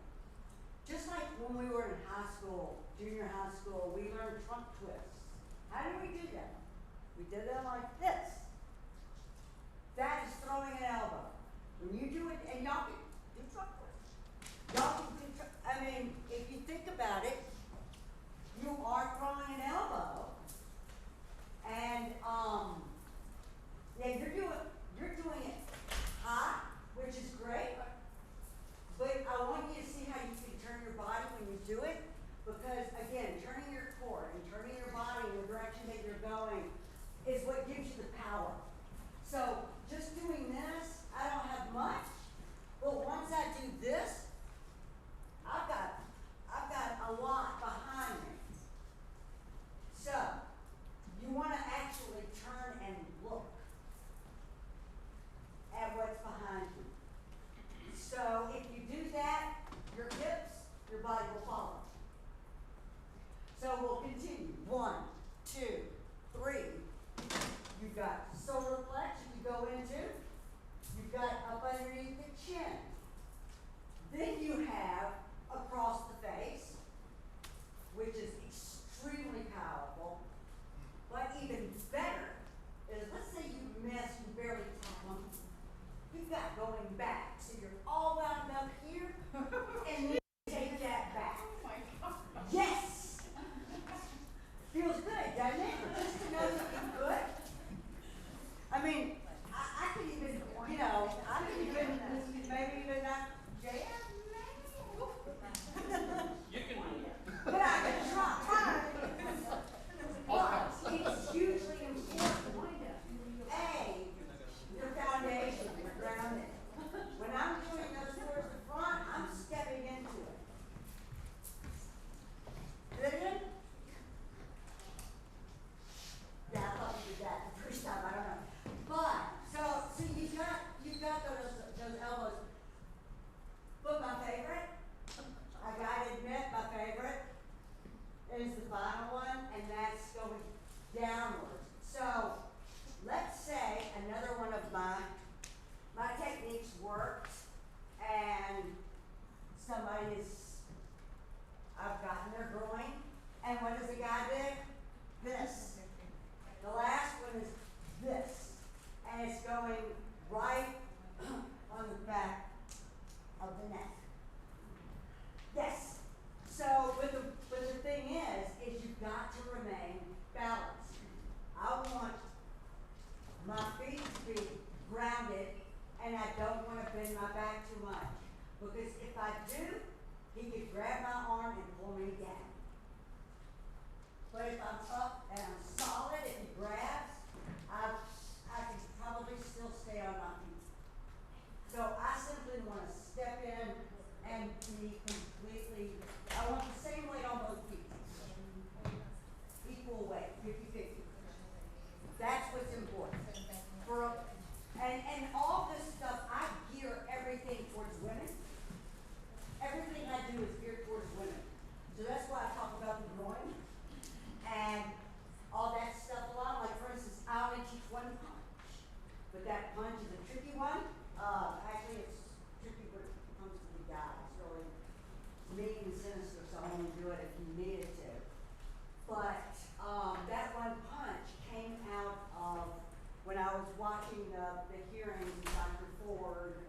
Just like when we were in high school, junior high school, we learned trunk twists. How did we do that? We did them like this. That is throwing an elbow. When you do it, and y'all can do trunk twists. Y'all can do I mean, if you think about it, you are throwing an elbow. And yeah, you're doing it high, which is great. But I want you to see how you can turn your body when you do it. Because again, turning your core and turning your body in the direction that you're going is what gives you the power. So just doing this, I don't have much, but once I do this, I've got 1, 2, 3. You've got solar flex you can go into. You've got up underneath the chin. Then you have across the face, which is extremely powerful. But even better is, let's say you miss, you barely tap them. You've got going back. So you're all wound up here, and then take that back. Oh my God. Yes! Feels good, doesn't it? Just to know that you're good. I mean, I could even, you know, I could even, maybe even not, JF, You can do it. but I could try. But it's hugely important. A, your foundation, your grounding. When I'm doing those towards the front, I'm stepping into it. Vision? Yeah, I thought you did that the first time, I don't know. But, so you've got those elbows. But my favorite, I gotta admit, my favorite is the final one, and that's going downwards. So, let's say another one of my techniques worked, and I've gotten their groin, and what does the guy do? This. The last one is this, and it's going right on the back of the neck. Yes. So, but the thing is you've got to remain balanced. I want my feet to be grounded, and I don't want to bend my back too much. Because if I do, he could grab my arm and pull me down. But if I'm up and I'm solid, if he grabs, I can probably still stay on my feet. So I simply want to step in and be completely, I want the same weight on both feet. Equal weight, 50-50. That's what's important. And all this stuff, I gear everything towards women. Everything I do is geared towards women. So that's why I talk about the groin and all that stuff a lot. Like, for instance, I only teach one punch. But that punch is a tricky one. Actually, it's tricky when it comes to the guy. It's really mean and sinister, so I only do it if you needed to. But that one punch came out of when I was watching the hearings of Dr. Ford,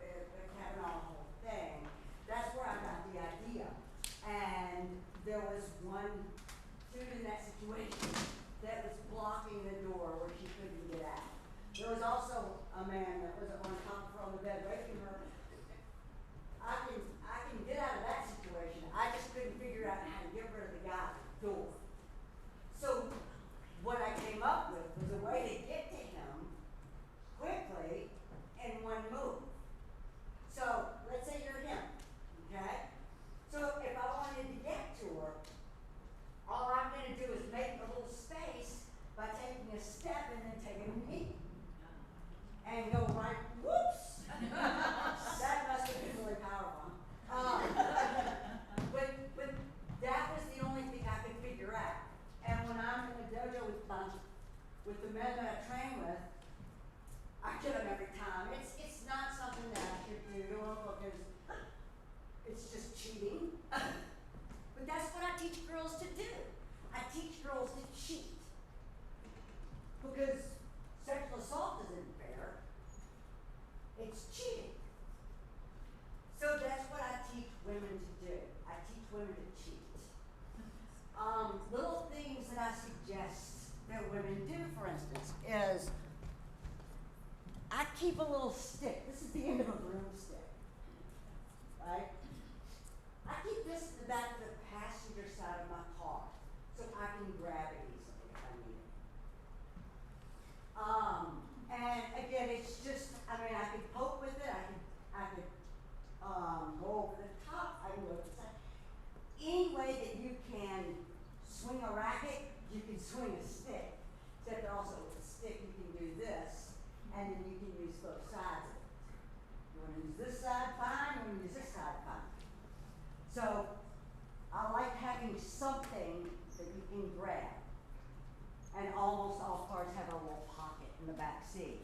Kavanaugh, the whole thing. That's where I got the idea. And there was one dude in that situation that was blocking the door where she couldn't get out. There was also a man that was on top of her on the bed waiting for her. I can get out of that situation. I just couldn't figure out how to get rid of the guy at the door. So what I came up with was a way to get to him quickly in one move. So let's say you're him, okay? So if I wanted to get to her, all I'm going to do is make a little space by taking a step and then taking a knee. And go right, whoops! That must have been really powerful. But that was the only thing I could figure out. And when I'm in the dojo with the men that I train with, I get them every time. It's not something that I should do because it's just cheating. But that's what I teach girls to do. I teach girls to cheat. Because sexual assault isn't fair. It's cheating. So that's what I teach women to do. I teach women to cheat. Little things that I suggest that women do, for instance, is I keep a little stick. This is the end of a broomstick, right? I keep this in the back of the passenger side of my car so I can grab it easily if I need it. And again, it's just, I mean, I could poke with it, I could go over the top, I can go to the side. Any way that you can swing a racket, you can swing a stick. Except also with a stick, you can do this, and then you can use both sides of it. You want to use this side, fine. You want to use this side, fine. So I like having something that you can grab. and almost all cars have a little pocket in the back seat,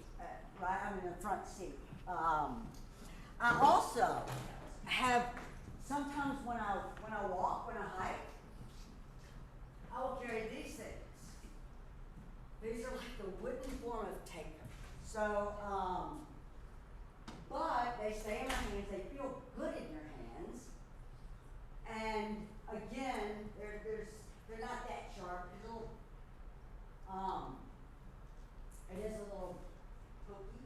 right? I mean, the front seat. I also have, sometimes when I walk, when I hike, I will carry these things. These are like the wooden form of taker. So, but they stay in my hands, they feel good in your hands. And again, they're not that sharp. It's a little, it is a little pokey.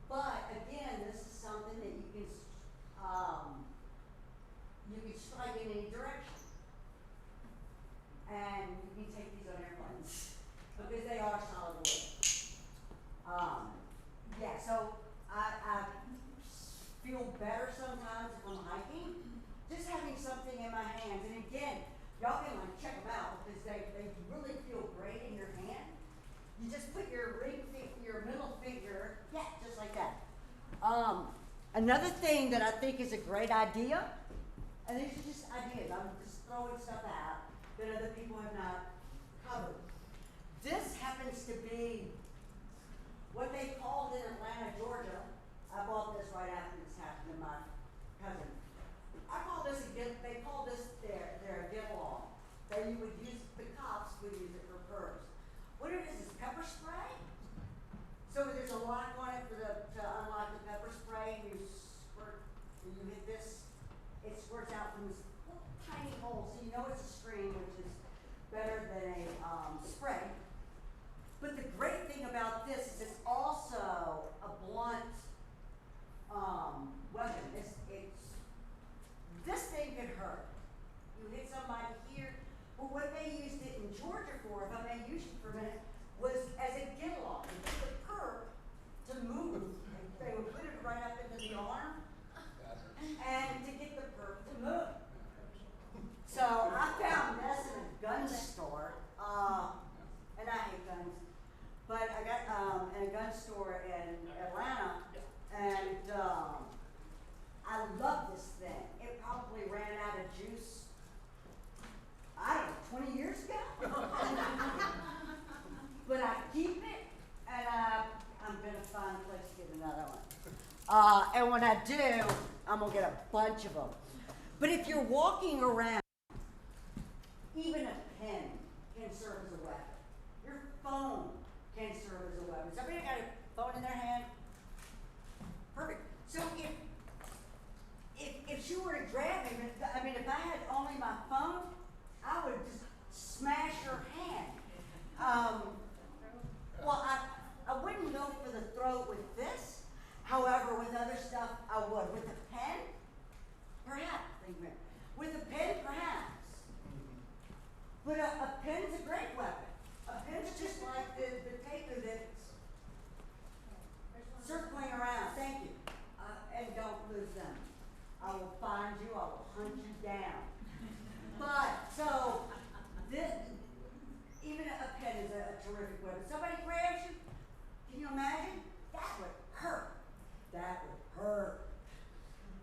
But again, this is something that you can strike in any direction. And you can take these on airplanes because they are solid wood. Yeah, so I feel better sometimes if I'm hiking, just having something in my hands. And again, y'all can like check them out because they really feel great in your hand. You just put your middle finger, yeah, just like that. Another thing that I think is a great idea, and these are just ideas, I'm just throwing stuff out that other people have not covered. This happens to be what they called in Atlanta, Georgia. I bought this right after this happened to my cousin. They called this their get-along. They would use, the cops would use it for purse. What it is pepper spray. So there's a lock on it to unlock the pepper spray, and you hit this, it squirts out from this little tiny hole, so you know it's a stream, which is better than a spray. But the great thing about this is it's also a blunt weapon. This thing could hurt. You hit somebody here. But what they used it in Georgia for, if I may use it for a minute, was as a get-along. They put the perp to move. They would put it right up into the arm and to get the perp to move. So I found this in a gun store, and I hate guns, but I got in a gun store in Atlanta, and I love this thing. It probably ran out of juice, I don't know, 20 years ago. But I keep it, and I'm gonna find a place to get another one. And when I do, I'm gonna get a bunch of them. But if you're walking around, even a pen can serve as a weapon. Your phone can serve as a weapon. Somebody got a phone in their hand? Perfect. So if she were to grab me, I mean, if I had only my phone, I would just smash her hand. Well, I wouldn't go for the throat with this. However, with other stuff, I would. With a pen, perhaps. With a pen, perhaps. But a pen's a great weapon. A pen's just like the taker that's circling around. Thank you. And don't lose them. I will find you. I will hunt you down. But, so, this, even a pen is a terrific weapon. Somebody grabs you, can you imagine? That would hurt. That would hurt.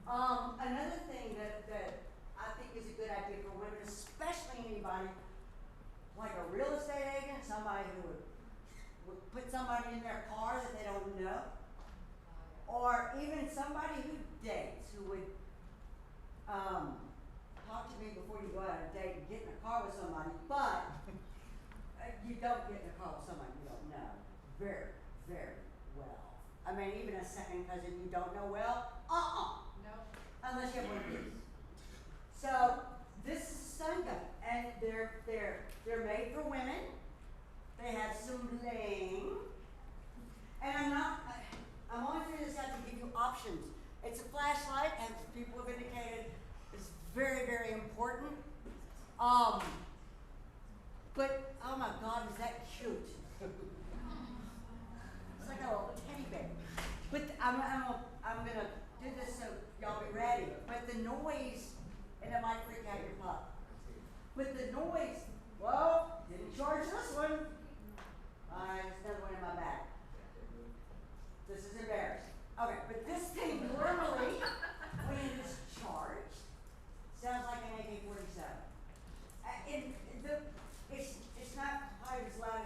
Another thing that I think is a good idea for women, especially anybody like a real estate agent, somebody who would put somebody in their car that they don't know, or even somebody who dates, who would talk to me before you go out on a date and get in a car with somebody, but you don't get in a car with somebody you don't know very, very well. I mean, even a second cousin you don't know well, no, unless you have one of these. So this is a stun gun, and they're made for women. They have some bling, and I'm only doing this out to give you options. It's a flashlight, as people have indicated, is very, very important. But oh my God, is that cute? It's like a little teddy bear. But I'm gonna do this so y'all be ready. But the noise, and it might freak out your pup. But the noise, whoa, didn't charge this one. There's another one in my bag. This is embarrassing. Okay, but this thing normally, when it is charged, sounds like an AK-47. It's not quite as loud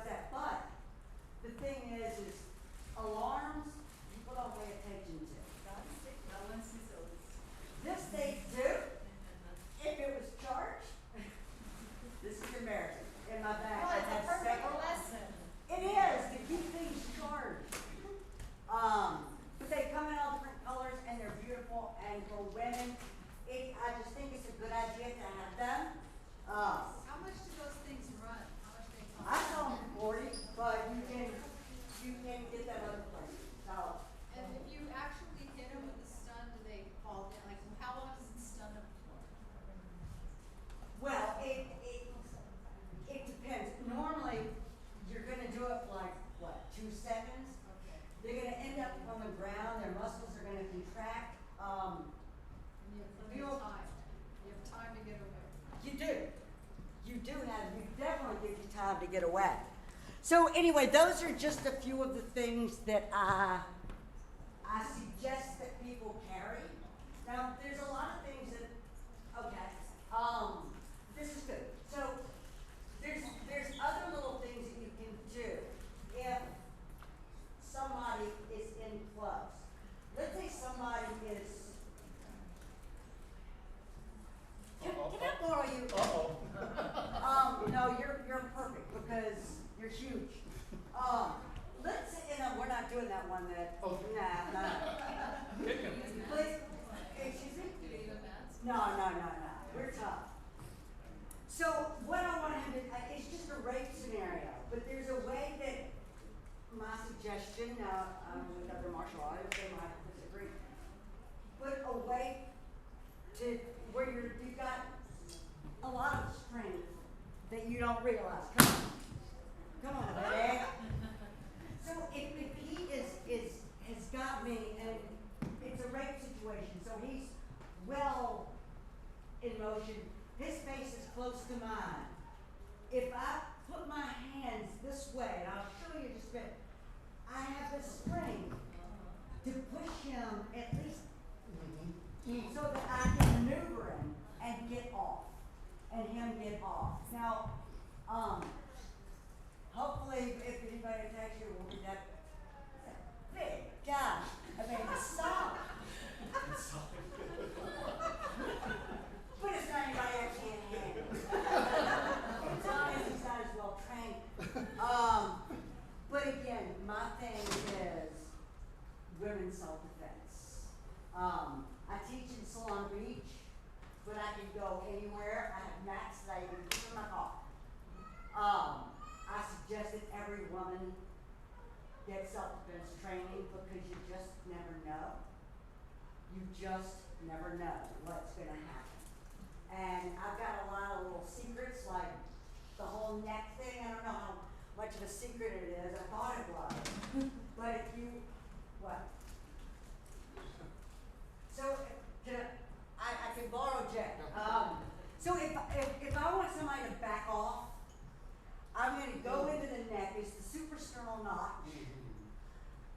time to get away. So anyway, those are just a few of the things that I suggest that people carry. Now, there's a lot of things that, okay, this is good. So there's other little things that you can do if somebody is in close. Let's say somebody is. Can I borrow you? No, you're perfect because you're huge. Let's say, we're not doing that one that. Oh. Nah. Please, excuse me? Do you need a mask? No. We're tough. So what I want him to, it's just a rape scenario, but there's a way that my suggestion, now I'm with other martial artists, they might disagree, but a way to where you've got a lot of strength that you don't realize. Come on, baby. So if he has got me, and it's a rape situation, so he's well in motion. His face is close to mine. If I put my hands this way, and I'll show you just a bit, I have the strength to push him at least so that I can maneuver him and get off, and him get off. Now, hopefully, if anybody attacks you, it won't be that big. Gosh, I mean, it's solid. But it's not anybody I can't handle. It's not as he's not as well trained. But again, my thing is women's self-defense. I teach in Salon Beach, but I can go anywhere. I have mats that I even keep in my car. I suggest that every woman get self-defense training because you just never know. You just never know what's going to happen. And I've got a lot of little secrets, like the whole neck thing. I don't know how much of a secret it is. I thought it was. But if you, what? So, I can borrow Jack. So if I want somebody to back off, I'm going to go into the neck. It's the suprasternal notch.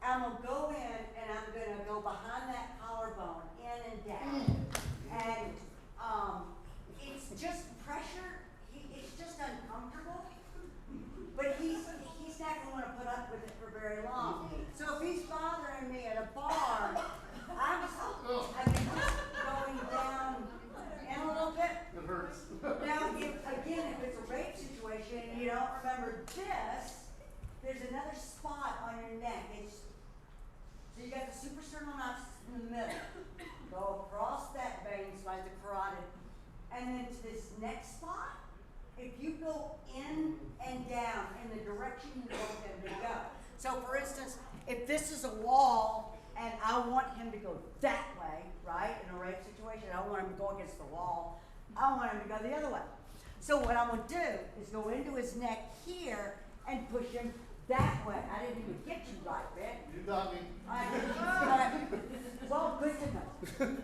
I'm going to go in and I'm going to go behind that collarbone, in and down. And it's just pressure. It's just uncomfortable. But he's not going to want to put up with it for very long. So if he's bothering me at a bar, I'm just going down in a little bit. It hurts. Now, if it's a rape situation and you don't remember this, there's another spot on your neck. So you got the suprasternal notch in the middle. Go across that vein, slide the carotid, and then to this next spot. If you go in and down in the direction you want him to go. So, for instance, if this is a wall and I want him to go that way, right, in a rape situation, I don't want him to go against the wall. I want him to go the other way. So what I'm going to do is go into his neck here and push him that way. I didn't even get you right, Ben. You got me. Well, good to know.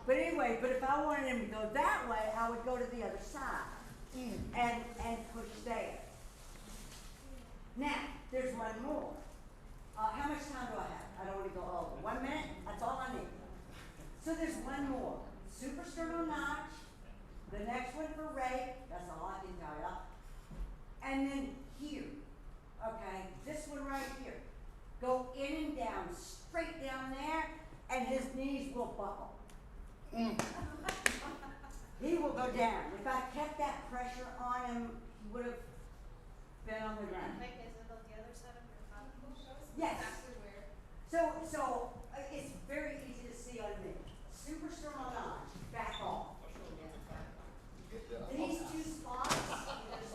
But anyway, if I wanted him to go that way, I would go to the other side and push there. Now, there's one more. How much time do I have? I don't want to go over. 1 minute? That's all I need. So there's one more. Suprasternal notch. The next one for rape. That's all I can tell you. And then here. Okay, this one right here. Go in and down, straight down there, and his knees will buckle. He will go down. If I kept that pressure on him, he would have been on the ground. Like, is it on the other side of your clavicle? Yes. Exactly where. So it's very easy to see on me. Suprasternal notch, back off. These two spots, there's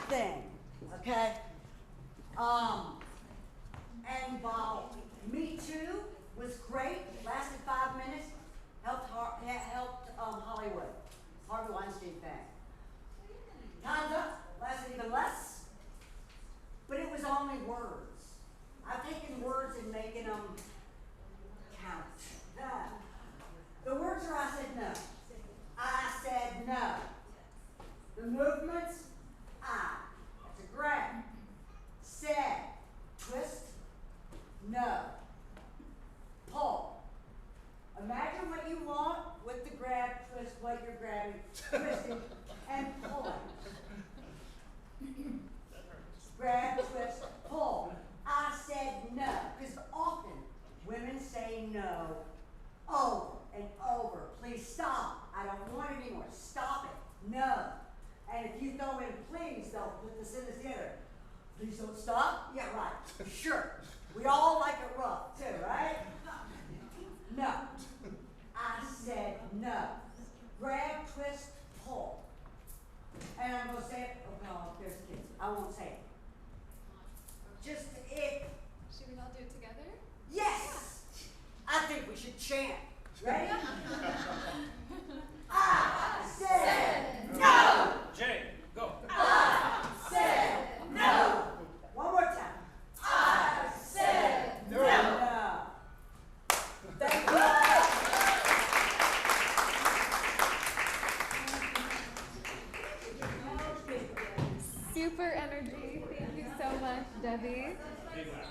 thing, okay? And while Me Too was great, lasted 5 minutes, helped Hollywood, Harvey Weinstein thing. Time's Up lasted even less, but it was only words. I've taken words and making them count. The words are I said no. I said no. The movements, that's a grab. Said, twist, no. Pull. Imagine what you want with the grab, twist, what you're grabbing, twisting, and pulling. Grab, twist, pull. I said no, because often women say no over and over. Please stop. I don't want it anymore. Stop it. No. And if you throw in please, they'll put the sentence together. Please don't stop? Yeah, right. Sure. We all like it rough, too, right? No. I said no. Grab, twist, pull. And I'm going to say it. Oh, no, there's kids. I won't say it. Just if. Should we all do it together? Yes! I think we should chant. Ready? I said no! Jay, go. I said no! One more time. I said no! Thank you. Super energy. Thank you so much, Debbie.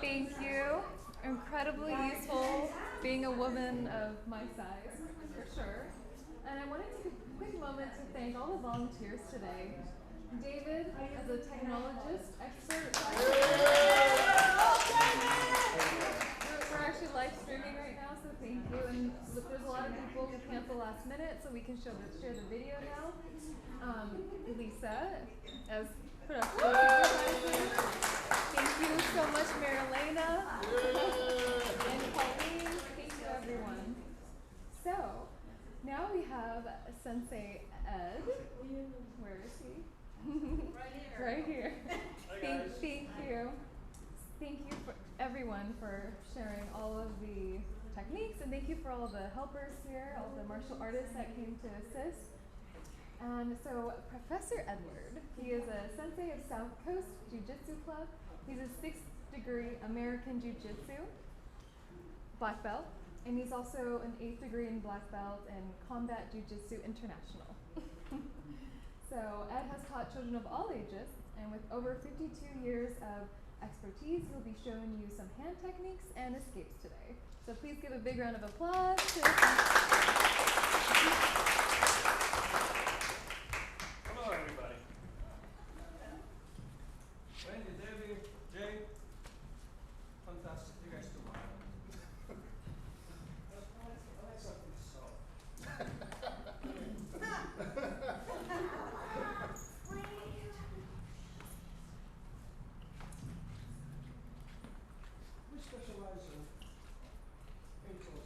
Thank you. Incredibly useful being a woman of my size, for sure. And I wanted to take a quick moment to thank all the volunteers today. David, as a technologist expert, we're actually live streaming right now, so thank you. And look, there's a lot of people who cancel last minute, so we can share the video now. Lisa, as production supervisor. Thank you so much, Marilena. And Pauline. Thank you, everyone. So, now we have Sensei Ed. Where is he? Right here. Thank you. Thank you for everyone for sharing all of the techniques, and thank you for all the helpers here, all the martial artists that came to assist. And so Professor Edward, he is a sensei of South Coast Jiu-Jitsu Club. He's a 6th degree American Jiu-Jitsu black belt, and he's also an 8th degree in black belt in Combat Jiu-Jitsu International. So Ed has taught children of all ages, and with over 52 years of expertise, he'll be showing you some hand techniques and escapes today. So please give a big round of applause to Hello, everybody. Wendy, Debbie, Jay. Fantastic. You guys do well. I like something soft. We specialize in facial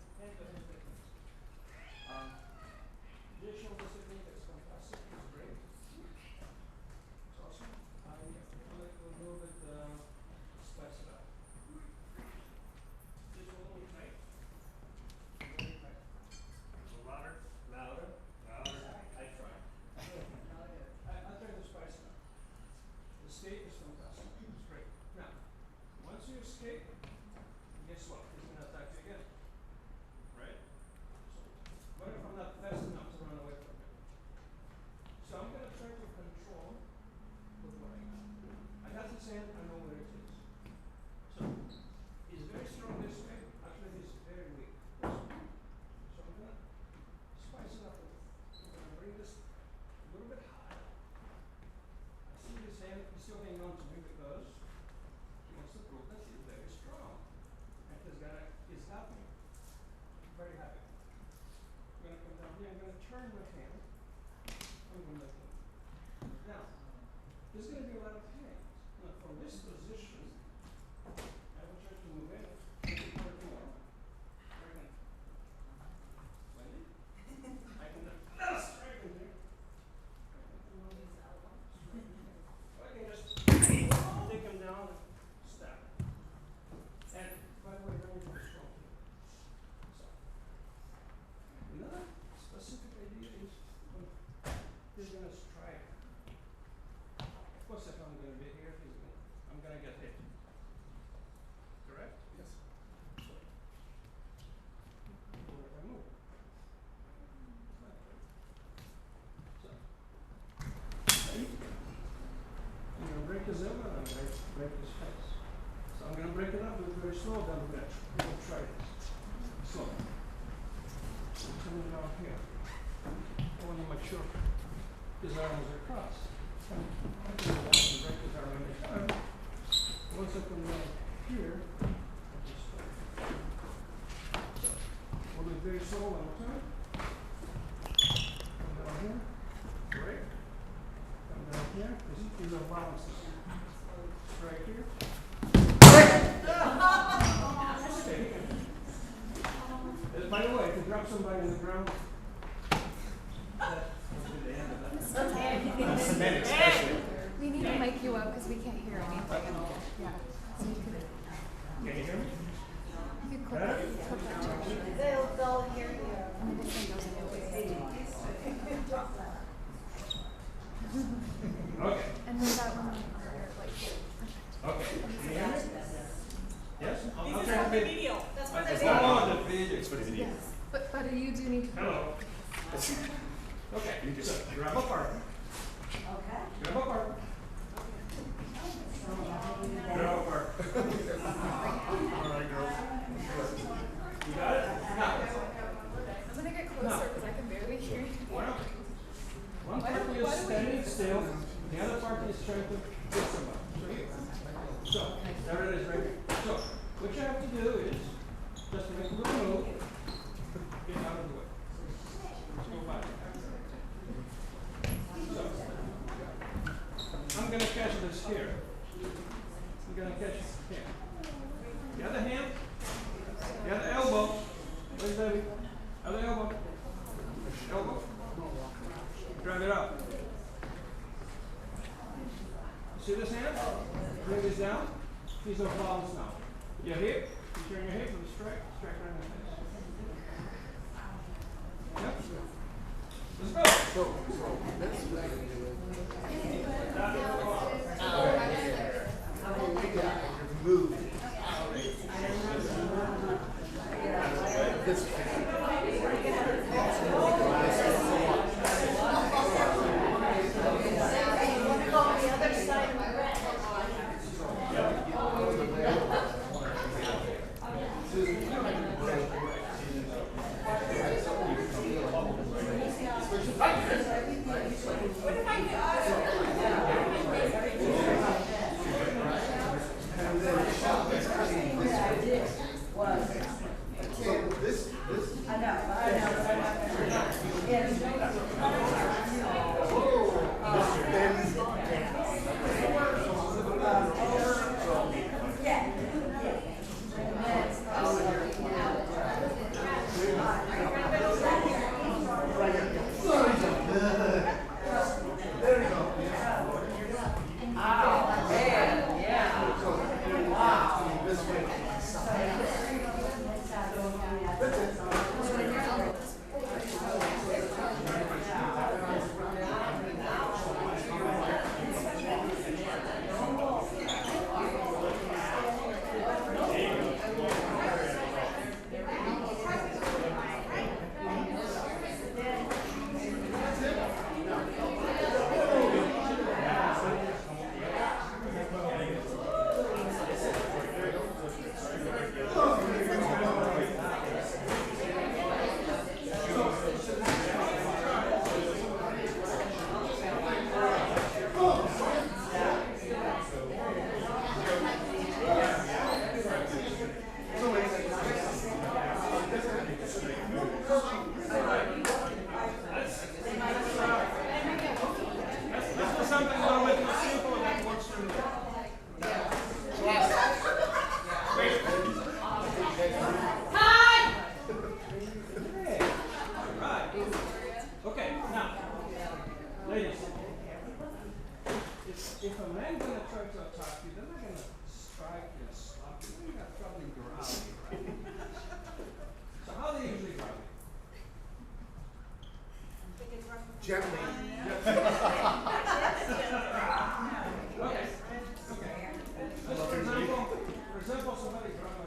and techniques. Jay showed us a technique that's fantastic. It's great. It's awesome. I like to a little bit spice it up. Just a little tight. Very tight. A little louder. Louder. Louder. I try. I try to spice it up. The escape is fantastic. It's great. Now, once you escape, guess what? He's going to attack you again. Right? So, what if I'm not fast enough to run away from him? So I'm going to try to control with what I got. I got his hand, I know where it is. So he's very strong this way. Actually, he's very weak this way. So I'm going to spice it up a little. I'm going to bring this a little bit higher. I see his hand, he's still hanging on to me because he wants to prove that he's very strong. And he's got me. I'm very happy. I'm going to come down here, I'm going to turn my hand. I'm going to let him. Now, there's going to be a lot of hands. Now, from this position, I will try to move in a little more. I can, Wendy? I can, strike him here. I can strike him. his elbow and I'm going to break his face. So I'm going to break it up, do it very slow, then we're going to try this. Slow. So turn it around here. I want to make sure his arms are crossed. I can go back and break his arm any time. Once I come down here, I just start. So, we'll do it very slow one more time. Come down here. Break. Come down here. These are balances. Strike here. By the way, if you drop somebody on the ground, that will be the end of that. We need to mic you up because we can't hear anything. Yeah. So you could, Can you hear me? you could click that too. They'll hear you. And then this thing goes in your face. Okay. And then that one, like, perfect. Okay. Can you hear me? Yes? I'll try to be. That's what It's not on the video. It's for the video. Yes. But you do need to. Hello. Okay. So grab a partner. Okay. Grab a partner. Grab a partner. All right, girls. You got it? Now. I'm gonna get closer because I can barely hear you. One party is standing still, the other party is trying to hit somebody. So there it is right here. So what you have to do is just to make a little move, get out of the way. Let's go back. So I'm gonna catch this here. I'm gonna catch it here. The other hand, the other elbow. Where's Debbie? Other elbow. Elbow. Drag it up. See this hand? Bring this down. He's off balance now. Your hip. You turn your hip and strike right in the face. Yep. Let's go. If a man gonna try to attack you, they're not gonna strike you, slap you. They're gonna probably grab you, right? So how do they usually grab you? Gently. Okay. Let's, for example, somebody grab my.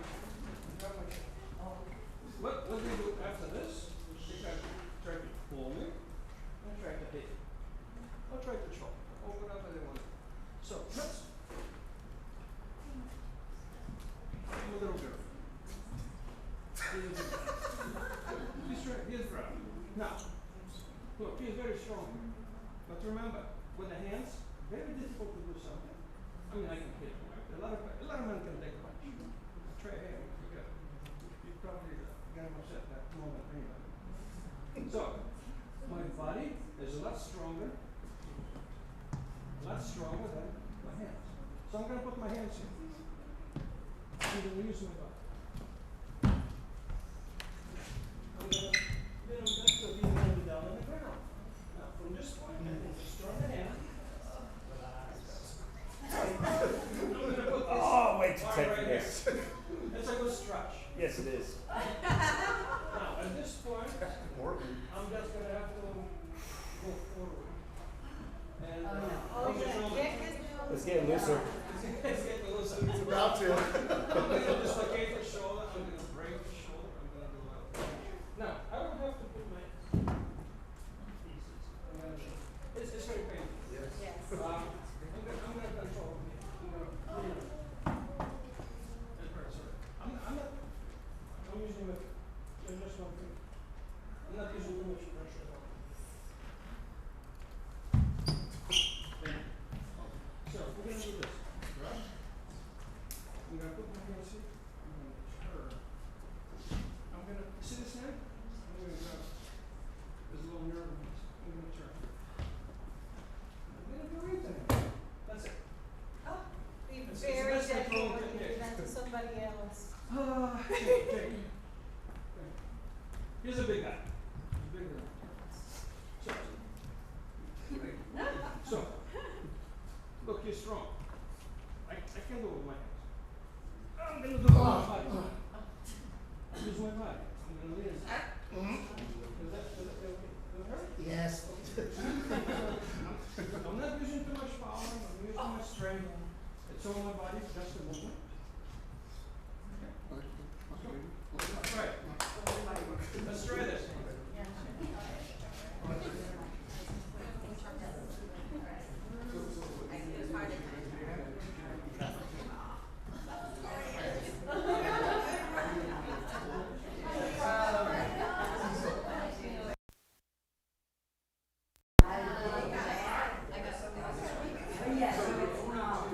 What do you do after this? You can try to pull me and try to hit. Or try to choke. Or whatever they want. So let's stronger than my hands. So I'm going to put my hands here. I'm going to use my body. I'm going to be down on the ground. Now, from this point, I think it's stronger hand. Oh, wait to Arm take right this. here. It's a good stretch. Yes, it is. Now, at this point, I'm just going to have to go forward. And Oh, yeah. It's getting looser. It's getting looser. It's about to. I'm going to dislocate the shoulder. I'm going to break the shoulder. I'm going to do that. Now, I don't have to put my pieces. I'm going to. It's very painful. Yes. I'm going to control it. I'm going to clean it. And press it. I'm using it. Just one thing. I'm not using too much pressure at all. So we're going to do this, right? I'm going to put my hands here. I'm going to turn. I'm going to, see this hand? I'm going to grab this little nerve in this. I'm going to turn. I'm going to do everything. That's it. Oh, be It's very best gentle control when you do technique. that to somebody else. Take. Here's a big guy. He's bigger than so, look, he's strong. I can do it with my hands. I'm gonna do it with my body. Use my body. I'm gonna lean. Does that feel okay? Does it hurt? Yes. I'm not using too much power. I'm using my strength. It's all my body, just a movement. Let's try it. Let's try this. Yes, so it's not.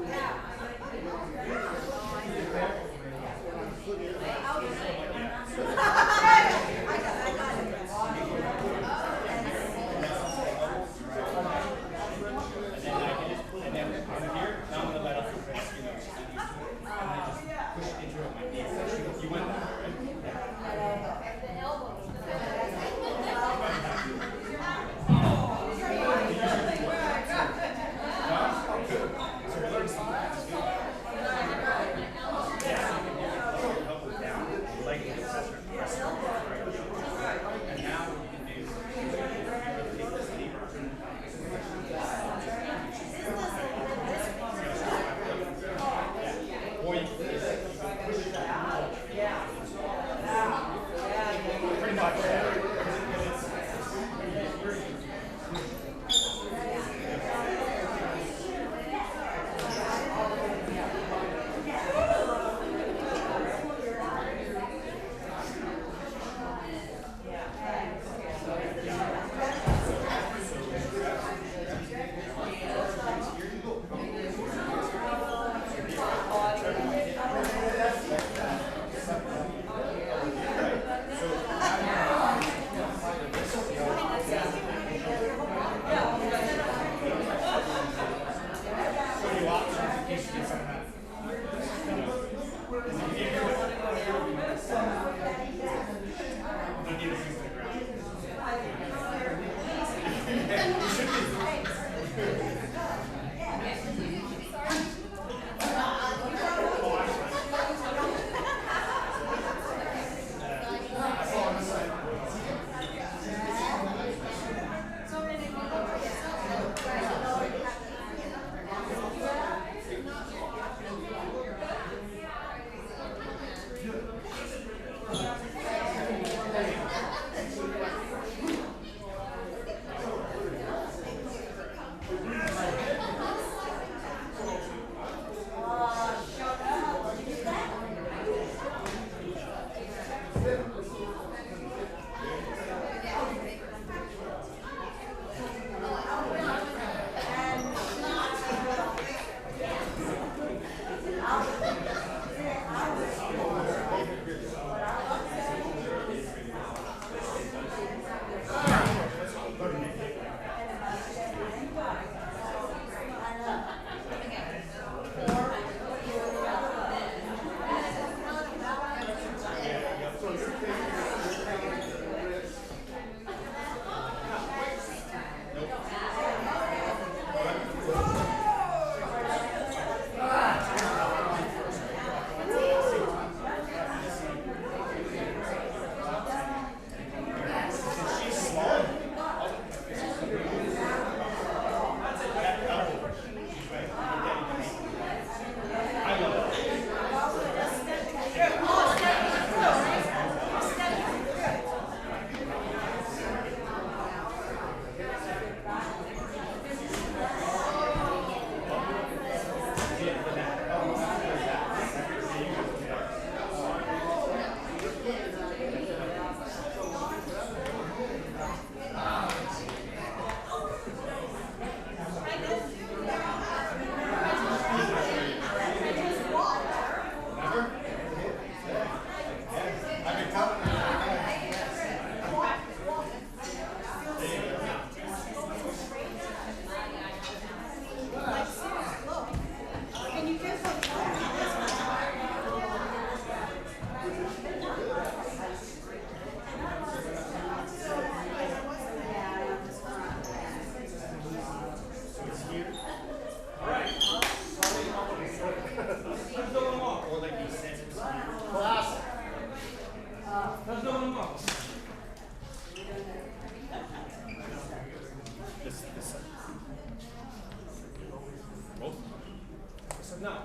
Now,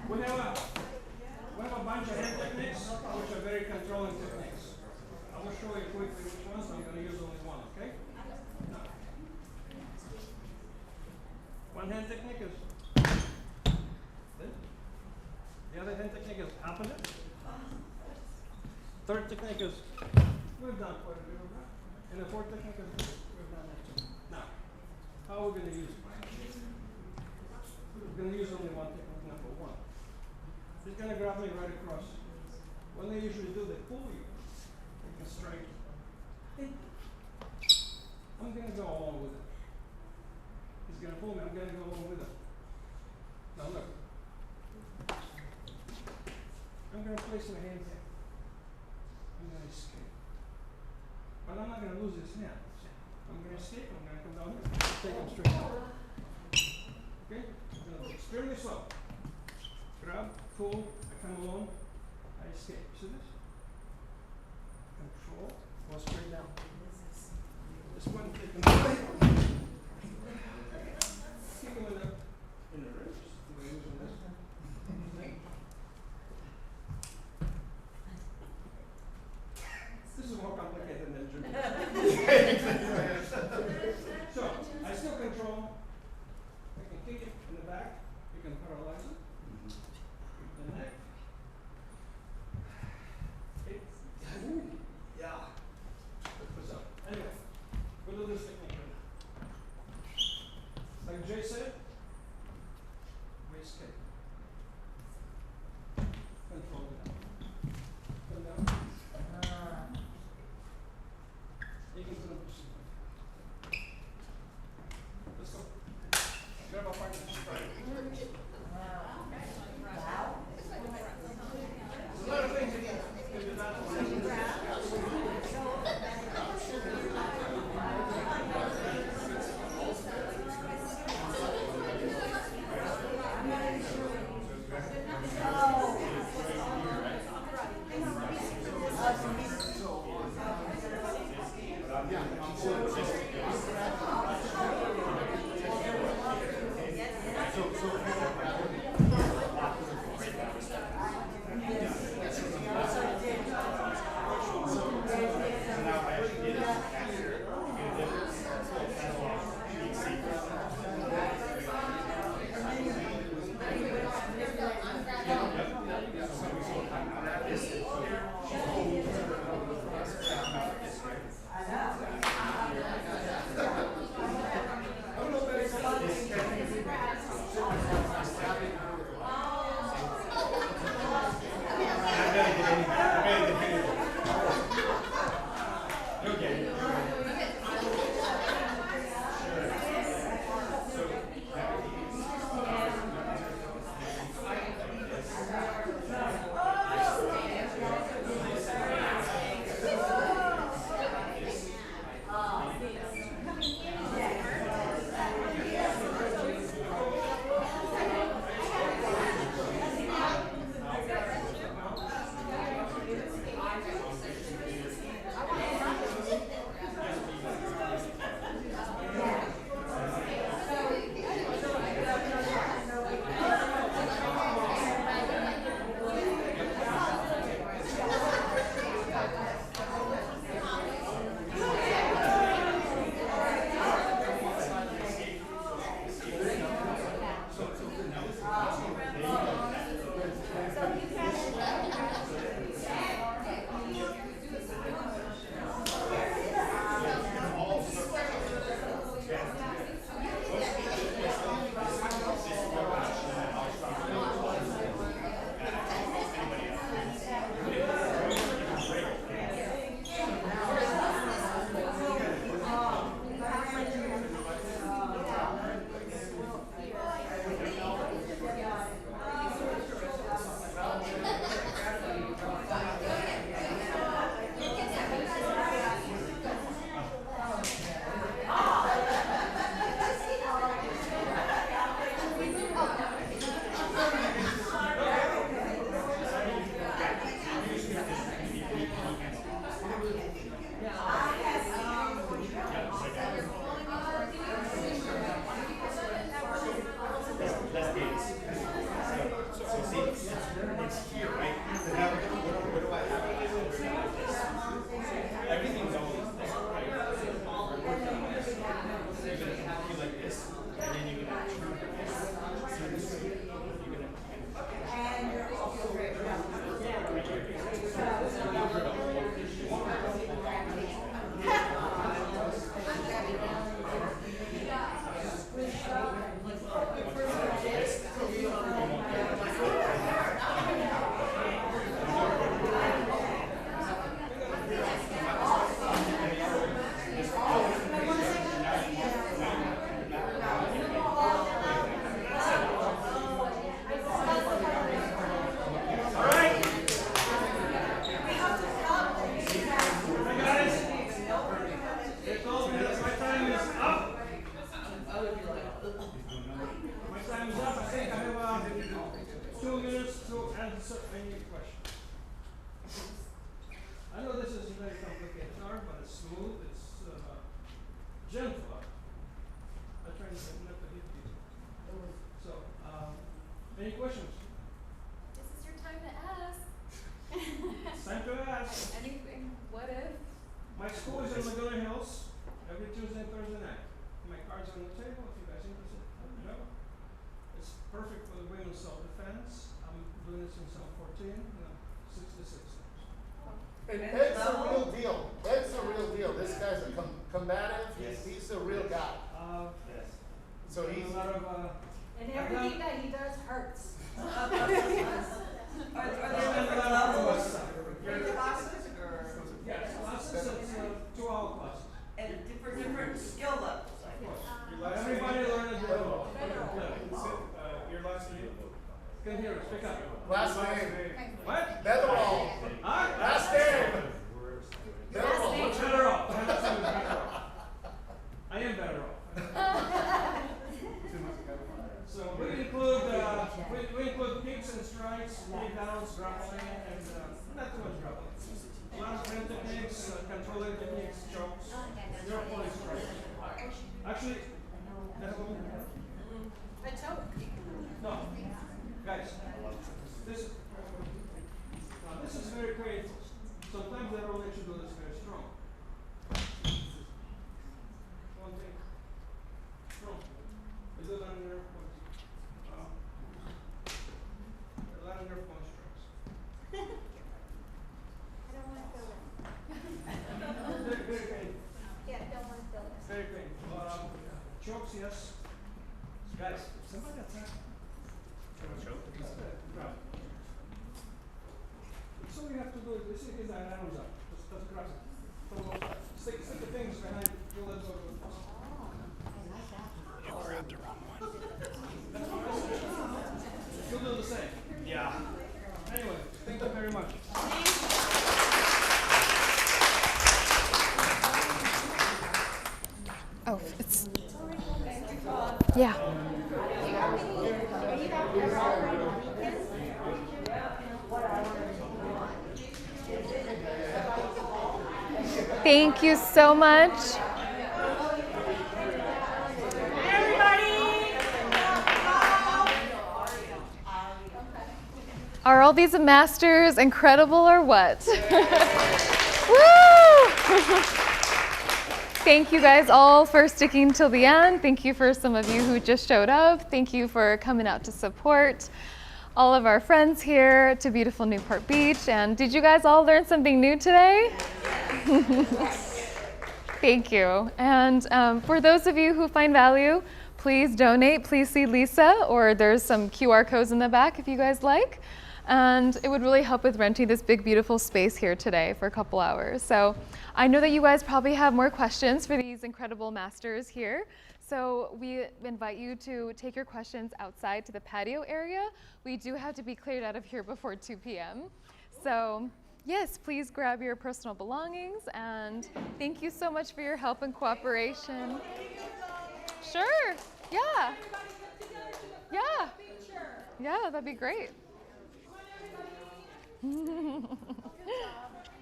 we have a bunch of hand techniques, which are very controlling techniques. I will show you quickly which ones. I'm going to use only one, okay? Now, one hand technique is this. The other hand technique is opposite. Third technique is we've done quite a bit of that. And the fourth technique is we've done that too. Now, how are we going to use it? We're going to use only one technique, number one. He's going to grab me right across. When they usually do, they pull you. You can strike. I'm going to go along with it. He's going to pull me. I'm going to go along with it. Now look. I'm going to place my hand here. I'm going to escape. But I'm not going to lose this hand. I'm going to escape. I'm going to come down here. Take him straight down. Okay? I'm going to go extremely slow. Grab, pull, I come along, I escape. See this? Control, go straight down. This one, take him away. Kick him in the ribs. I'm going to use on this. This is more complicated than judo. So, I still control. I can kick it in the back. You can paralyze it. The neck. Yeah. So, anyway, we'll do this technique right now. Like Jay said, we escape. Control it down. Come down. You can put them to sleep. Let's go. Grab a partner. There's a lot of things you can do that. So 2 minutes to answer any question. I know this is a very complicated art, but it's smooth, it's gentle. I try not to hit people. So, any questions? This is your time to ask. It's time to ask. Anything? What if? My school is in Laguna Hills every Tuesday and Thursday night. My card's on the table if you guys are interested. Let me know. It's perfect for the women's self-defense. I'm doing it since I'm 14, 66 years. And Ed's a real deal. Ed's a real deal. This guy's a combative. He's a real guy. Yes. So he's a lot of And everything that he does hurts. Are there different levels? Your classes or? yes, classes. It's 2-hour classes. And different skill levels, I guess. Everybody learn a drill. Your last name? Can hear us. Pick up. last name. What? Netherall. Huh? Last name. Netherall. Much better off. I have to be better off. I am better off. So we include kicks and strikes, takedowns, grappling, and not too much grappling. A lot of hand techniques, controlling techniques, chokes, your point strikes. Actually, that's what we do. A choke. No, guys, this is very creative. Sometimes they don't let you do this very strong. One thing, strong. We do that in nerve points. A lot of nerve point strikes. I don't want to feel it. Very, very painful. Yeah, I don't want to feel it. Very painful. Chokes, yes. Guys, somebody attack. Grab. So you have to do it. This is that arms up. Just grab it. From both sides. Stick the things behind your legs over the post. You grabbed the wrong one. That's what I said. You'll do the same. Yeah. Anyway, thank you very much. Oh, it's. Yeah. Thank you so much. Are all these masters incredible or what? Woo! Thank you guys all for sticking till the end. Thank you for some of you who just showed up. Thank you for coming out to support all of our friends here to beautiful Newport Beach. And did you guys all learn something new today? Thank you. And for those of you who find value, please donate. Please see Lisa, or there's some QR codes in the back if you guys like. And it would really help with renting this big, beautiful space here today for a couple hours. So I know that you guys probably have more questions for these incredible masters here. So we invite you to take your questions outside to the patio area. We do have to be cleared out of here before 2 p.m. So yes, please grab your personal belongings, and thank you so much for your help and cooperation. Sure, yeah. Yeah. Yeah, that'd be great.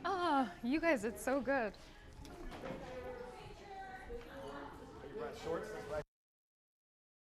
Ah, you guys, it's so good. You brought shorts, that's why